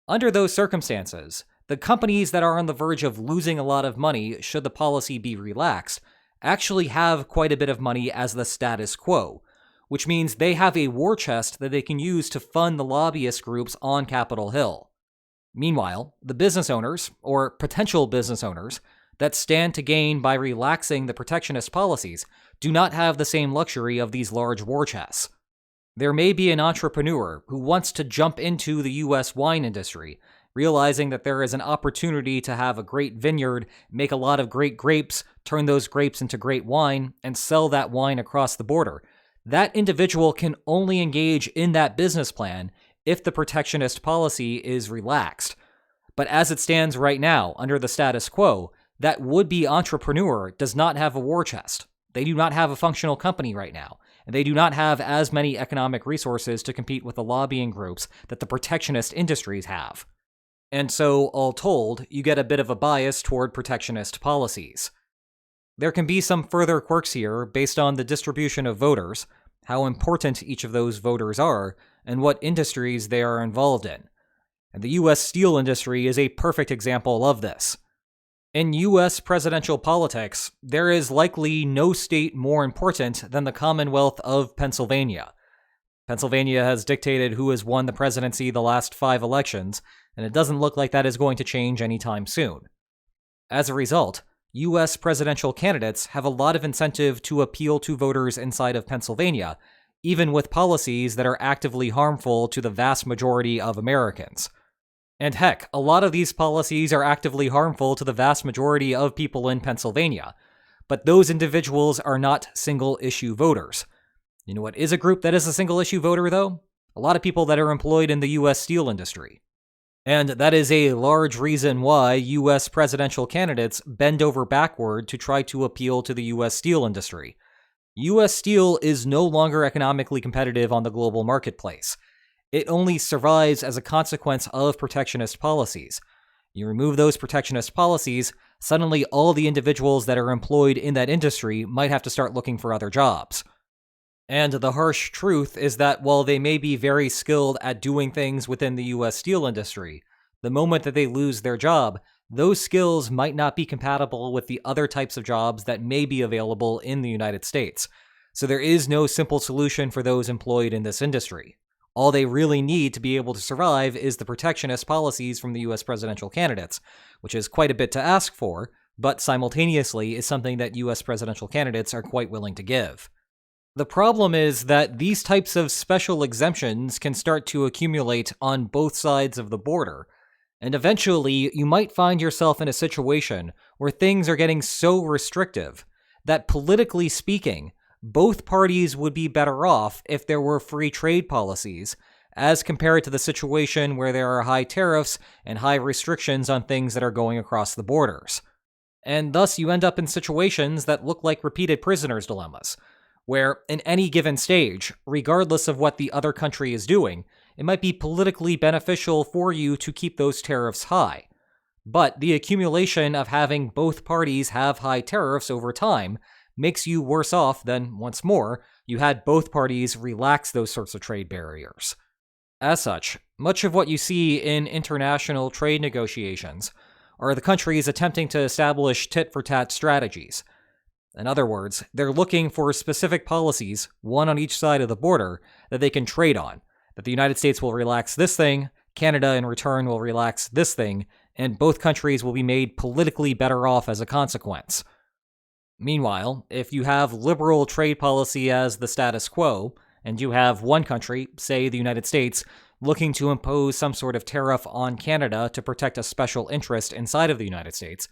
Under those circumstances, the companies that are on the verge of losing a lot of money should the policy be relaxed actually have quite a bit of money as the status quo, which means they have a war chest that they can use to fund the lobbyist groups on Capitol Hill. Meanwhile, the business owners, or potential business owners, that stand to gain by relaxing the protectionist policies do not have the same luxury of these large war chests. There may be an entrepreneur who wants to jump into the US wine industry, realizing that there is an opportunity to have a great vineyard, make a lot of great grapes, turn those grapes into great wine, and sell that wine across the border. That individual can only engage in that business plan if the protectionist policy is relaxed. But as it stands right now, under the status quo, that would-be entrepreneur does not have a war chest. They do not have a functional company right now, and they do not have as many economic resources to compete with the lobbying groups that the protectionist industries have. And so, all told, you get a bit of a bias toward protectionist policies. There can be some further quirks here based on the distribution of voters, how important each of those voters are, and what industries they are involved in. And the US steel industry is a perfect example of this. In US presidential politics, there is likely no state more important than the Commonwealth of Pennsylvania. Pennsylvania has dictated who has won the presidency the last 5 elections, and it doesn't look like that is going to change anytime soon. As a result, US presidential candidates have a lot of incentive to appeal to voters inside of Pennsylvania, even with policies that are actively harmful to the vast majority of Americans. And heck, a lot of these policies are actively harmful to the vast majority of people in Pennsylvania. but those individuals are not single-issue voters. You know what is a group that is a single-issue voter, though? A lot of people that are employed in the U.S. steel industry. And that is a large reason why U.S. presidential candidates bend over backward to try to appeal to the U.S. steel industry. U.S. steel is no longer economically competitive on the global marketplace. It only survives as a consequence of protectionist policies. You remove those protectionist policies, suddenly all the individuals that are employed in that industry might have to start looking for other jobs. And the harsh truth is that while they may be very skilled at doing things within the U.S. steel industry, the moment that they lose their job, those skills might not be compatible with the other types of jobs that may be available in the United States. So there is no simple solution for those employed in this industry. All they really need to be able to survive is the protectionist policies from the U.S. presidential candidates, which is quite a bit to ask for, but simultaneously is something that U.S. presidential candidates are quite willing to give. The problem is that these types of special exemptions can start to accumulate on both sides of the border, and eventually you might find yourself in a situation where things are getting so restrictive that, politically speaking, both parties would be better off if there were free trade policies, as compared to the situation where there are high tariffs and high restrictions on things that are going across the borders. And thus you end up in situations that look like repeated prisoners' dilemmas, where in any given stage, regardless of what the other country is doing, it might be politically beneficial for you to keep those tariffs high. But the accumulation of having both parties have high tariffs over time makes you worse off than, once more, you had both parties relax those sorts of trade barriers. As such, much of what you see in international trade negotiations are the countries attempting to establish tit-for-tat strategies. In other words, they're looking for specific policies, one on each side of the border, that they can trade on. That the United States will relax this thing, Canada in return will relax this thing, and both countries will be made politically better off as a consequence. Meanwhile, if you have liberal trade policy as the status quo, and you have one country, say the United States, looking to impose some sort of tariff on Canada to protect a special interest inside of the United States,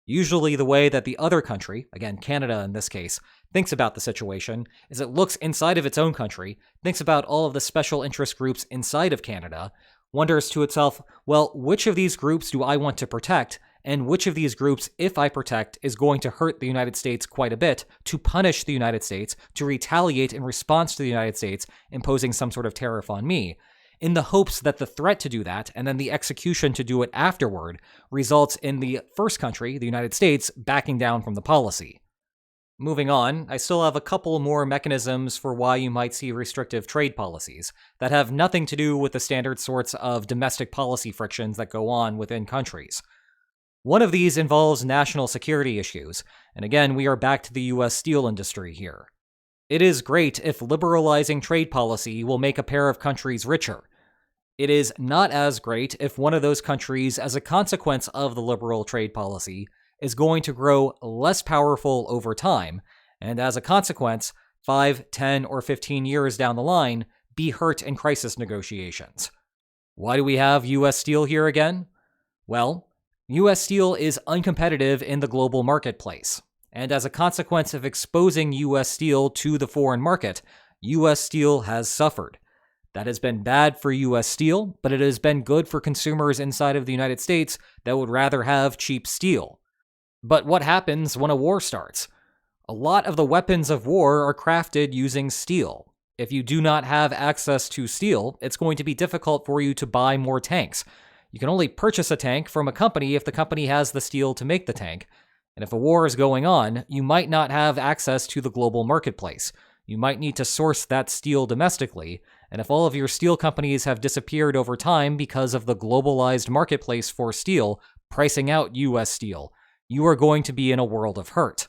usually the way that the other country, again Canada in this case, thinks about the situation is it looks inside of its own country, thinks about all of the special interest groups inside of Canada, wonders to itself, well, which of these groups do I want to protect, and which of these groups, if I protect, is going to hurt the United States quite a bit, to punish the United States, to retaliate in response to the United States imposing some sort of tariff on me, in the hopes that the threat to do that, and then the execution to do it afterward, results in the first country, the United States, backing down from the policy. Moving on, I still have a couple more mechanisms for why you might see restrictive trade policies that have nothing to do with the standard sorts of domestic policy frictions that go on within countries. One of these involves national security issues, and again, we are back to the U.S. steel industry here. It is great if liberalizing trade policy will make a pair of countries richer. It is not as great if one of those countries, as a consequence of the liberal trade policy, is going to grow less powerful over time, and as a consequence, 5, 10, or 15 years down the line, be hurt in crisis negotiations. Why do we have U.S. steel here again? Well, U.S. steel is uncompetitive in the global marketplace, and as a consequence of exposing U.S. steel to the foreign market, U.S. steel has suffered. That has been bad for U.S. steel, but it has been good for consumers inside of the United States that would rather have cheap steel. But what happens when a war starts? A lot of the weapons of war are crafted using steel. If you do not have access to steel, it's going to be difficult for you to buy more tanks. You can only purchase a tank from a company if the company has the steel to make the tank. And if a war is going on, you might not have access to the global marketplace. You might need to source that steel domestically, and if all of your steel companies have disappeared over time because of the globalized marketplace for steel pricing out U.S. steel, you are going to be in a world of hurt.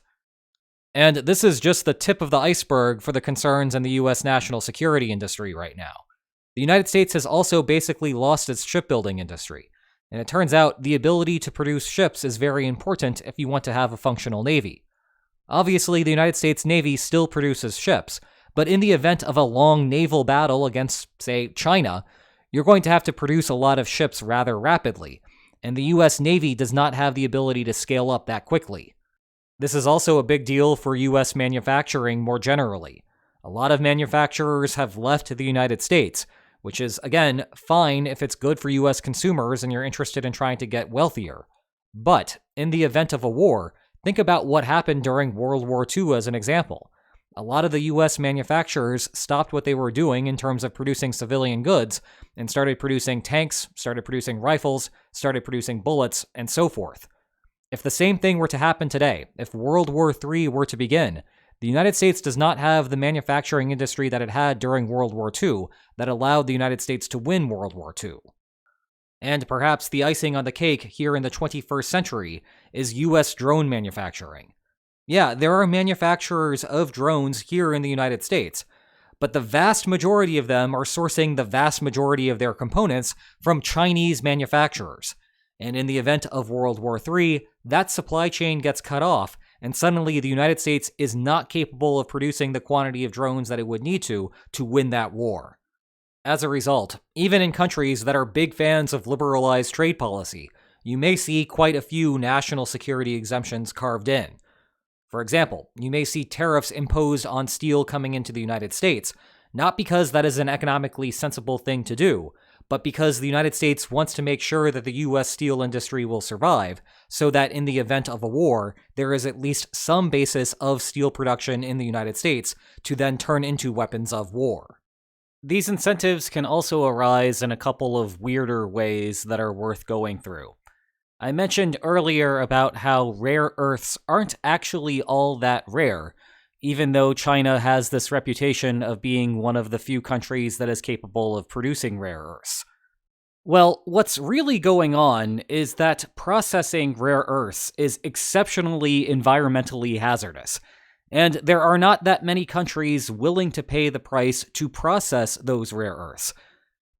And this is just the tip of the iceberg for the concerns in the U.S. national security industry right now. The United States has also basically lost its shipbuilding industry, and it turns out the ability to produce ships is very important if you want to have a functional navy. Obviously, the United States Navy still produces ships, but in the event of a long naval battle against, say, China, you're going to have to produce a lot of ships rather rapidly, and the U.S. Navy does not have the ability to scale up that quickly. This is also a big deal for US manufacturing more generally. A lot of manufacturers have left the United States, which is, again, fine if it's good for US consumers and you're interested in trying to get wealthier. But in the event of a war, think about what happened during World War II as an example. A lot of the US manufacturers stopped what they were doing in terms of producing civilian goods and started producing tanks, started producing rifles, started producing bullets, and so forth. If the same thing were to happen today, if World War III were to begin, the United States does not have the manufacturing industry that it had during World War II that allowed the United States to win World War II. And perhaps the icing on the cake here in the 21st century is US drone manufacturing. Yeah, there are manufacturers of drones here in the United States, but the vast majority of them are sourcing the vast majority of their components from Chinese manufacturers. And in the event of World War III, that supply chain gets cut off, and suddenly the United States is not capable of producing the quantity of drones that it would need to win that war. As a result, even in countries that are big fans of liberalized trade policy, you may see quite a few national security exemptions carved in. For example, you may see tariffs imposed on steel coming into the United States, not because that is an economically sensible thing to do, but because the United States wants to make sure that the US steel industry will survive, so that in the event of a war, there is at least some basis of steel production in the United States to then turn into weapons of war. These incentives can also arise in a couple of weirder ways that are worth going through. I mentioned earlier about how rare earths aren't actually all that rare, even though China has this reputation of being one of the few countries that is capable of producing rare earths. Well, what's really going on is that processing rare earths is exceptionally environmentally hazardous, and there are not that many countries willing to pay the price to process those rare earths.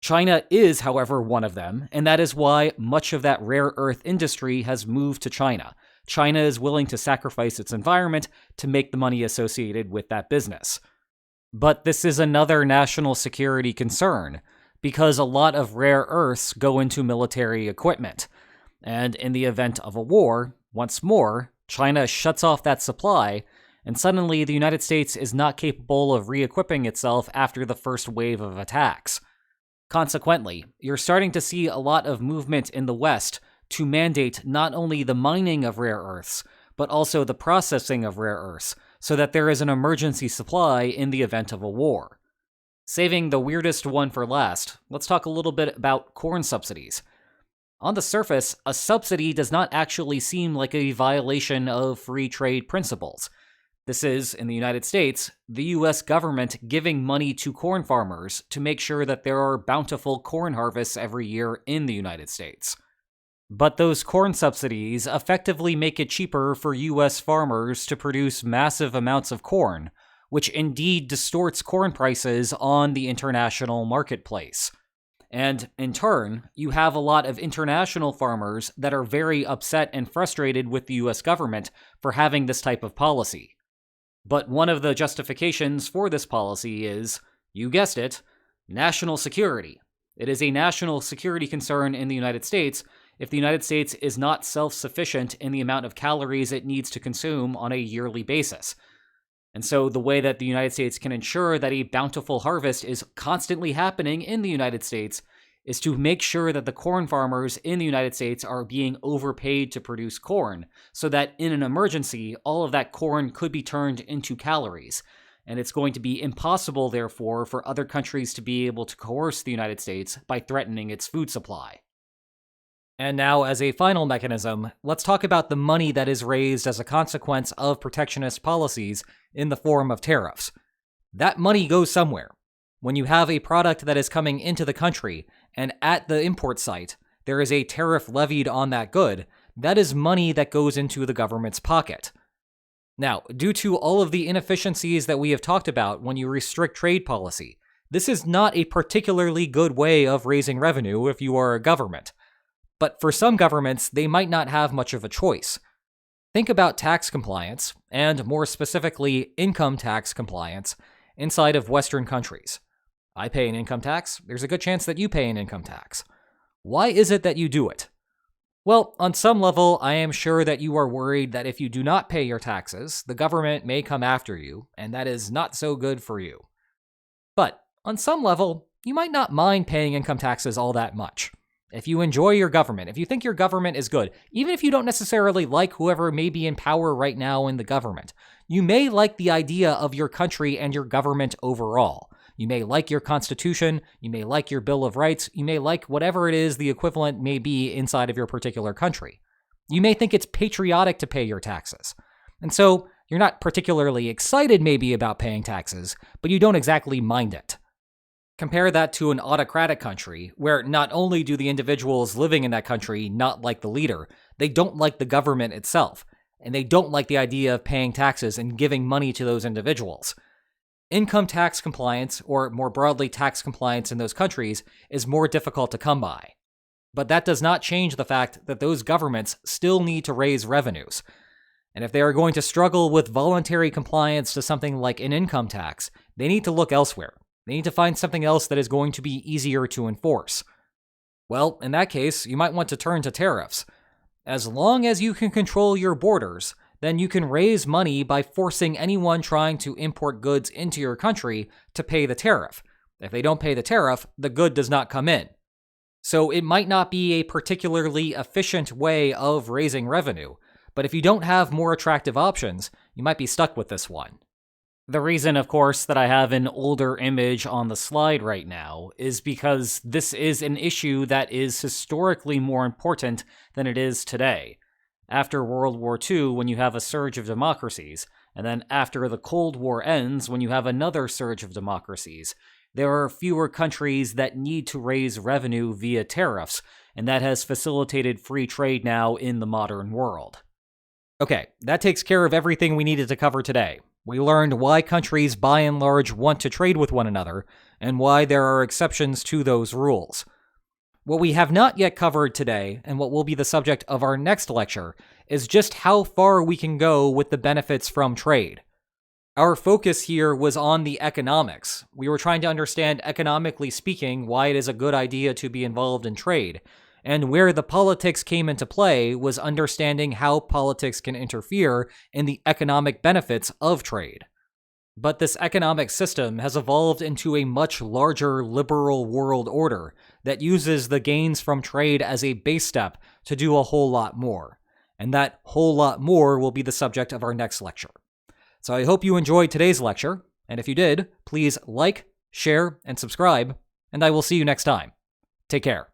China is, however, one of them, and that is why much of that rare earth industry has moved to China. China is willing to sacrifice its environment to make the money associated with that business. But this is another national security concern, because a lot of rare earths go into military equipment. And in the event of a war, once more, China shuts off that supply, and suddenly the United States is not capable of re-equipping itself after the first wave of attacks. Consequently, you're starting to see a lot of movement in the West to mandate not only the mining of rare earths, but also the processing of rare earths, so that there is an emergency supply in the event of a war. Saving the weirdest one for last, let's talk a little bit about corn subsidies. On the surface, a subsidy does not actually seem like a violation of free trade principles. This is, in the United States, the US government giving money to corn farmers to make sure that there are bountiful corn harvests every year in the United States. But those corn subsidies effectively make it cheaper for US farmers to produce massive amounts of corn, which indeed distorts corn prices on the international marketplace. And in turn, you have a lot of international farmers that are very upset and frustrated with the US government for having this type of policy. But one of the justifications for this policy is, you guessed it, national security. It is a national security concern in the United States if the United States is not self-sufficient in the amount of calories it needs to consume on a yearly basis. And so the way that the United States can ensure that a bountiful harvest is constantly happening in the United States is to make sure that the corn farmers in the United States are being overpaid to produce corn, so that in an emergency, all of that corn could be turned into calories. And it's going to be impossible, therefore, for other countries to be able to coerce the United States by threatening its food supply. And now, as a final mechanism, let's talk about the money that is raised as a consequence of protectionist policies in the form of tariffs. That money goes somewhere. When you have a product that is coming into the country, and at the import site, there is a tariff levied on that good, that is money that goes into the government's pocket. Now, due to all of the inefficiencies that we have talked about when you restrict trade policy, this is not a particularly good way of raising revenue if you are a government. But for some governments, they might not have much of a choice. Think about tax compliance, and more specifically, income tax compliance, inside of Western countries. I pay an income tax, there's a good chance that you pay an income tax. Why is it that you do it? Well, on some level, I am sure that you are worried that if you do not pay your taxes, the government may come after you, and that is not so good for you. But on some level, you might not mind paying income taxes all that much. If you enjoy your government, if you think your government is good, even if you don't necessarily like whoever may be in power right now in the government, you may like the idea of your country and your government overall. You may like your constitution, you may like your Bill of Rights, you may like whatever it is the equivalent may be inside of your particular country. You may think it's patriotic to pay your taxes. And so, you're not particularly excited maybe about paying taxes, but you don't exactly mind it. Compare that to an autocratic country, where not only do the individuals living in that country not like the leader, they don't like the government itself, and they don't like the idea of paying taxes and giving money to those individuals. Income tax compliance, or more broadly tax compliance in those countries, is more difficult to come by. But that does not change the fact that those governments still need to raise revenues. And if they are going to struggle with voluntary compliance to something like an income tax, they need to look elsewhere. They need to find something else that is going to be easier to enforce. Well, in that case, you might want to turn to tariffs. As long as you can control your borders, then you can raise money by forcing anyone trying to import goods into your country to pay the tariff. If they don't pay the tariff, the good does not come in. So it might not be a particularly efficient way of raising revenue, but if you don't have more attractive options, you might be stuck with this one. The reason, of course, that I have an older image on the slide right now is because this is an issue that is historically more important than it is today. After World War II, when you have a surge of democracies, and then after the Cold War ends, when you have another surge of democracies, there are fewer countries that need to raise revenue via tariffs, and that has facilitated free trade now in the modern world. Okay, that takes care of everything we needed to cover today. We learned why countries by and large want to trade with one another, and why there are exceptions to those rules. What we have not yet covered today, and what will be the subject of our next lecture, is just how far we can go with the benefits from trade. Our focus here was on the economics. We were trying to understand, economically speaking, why it is a good idea to be involved in trade, and where the politics came into play was understanding how politics can interfere in the economic benefits of trade. But this economic system has evolved into a much larger liberal world order that uses the gains from trade as a base step to do a whole lot more. And that whole lot more will be the subject of our next lecture. So I hope you enjoyed today's lecture, and if you did, please like, share, and subscribe, and I will see you next time. Take care.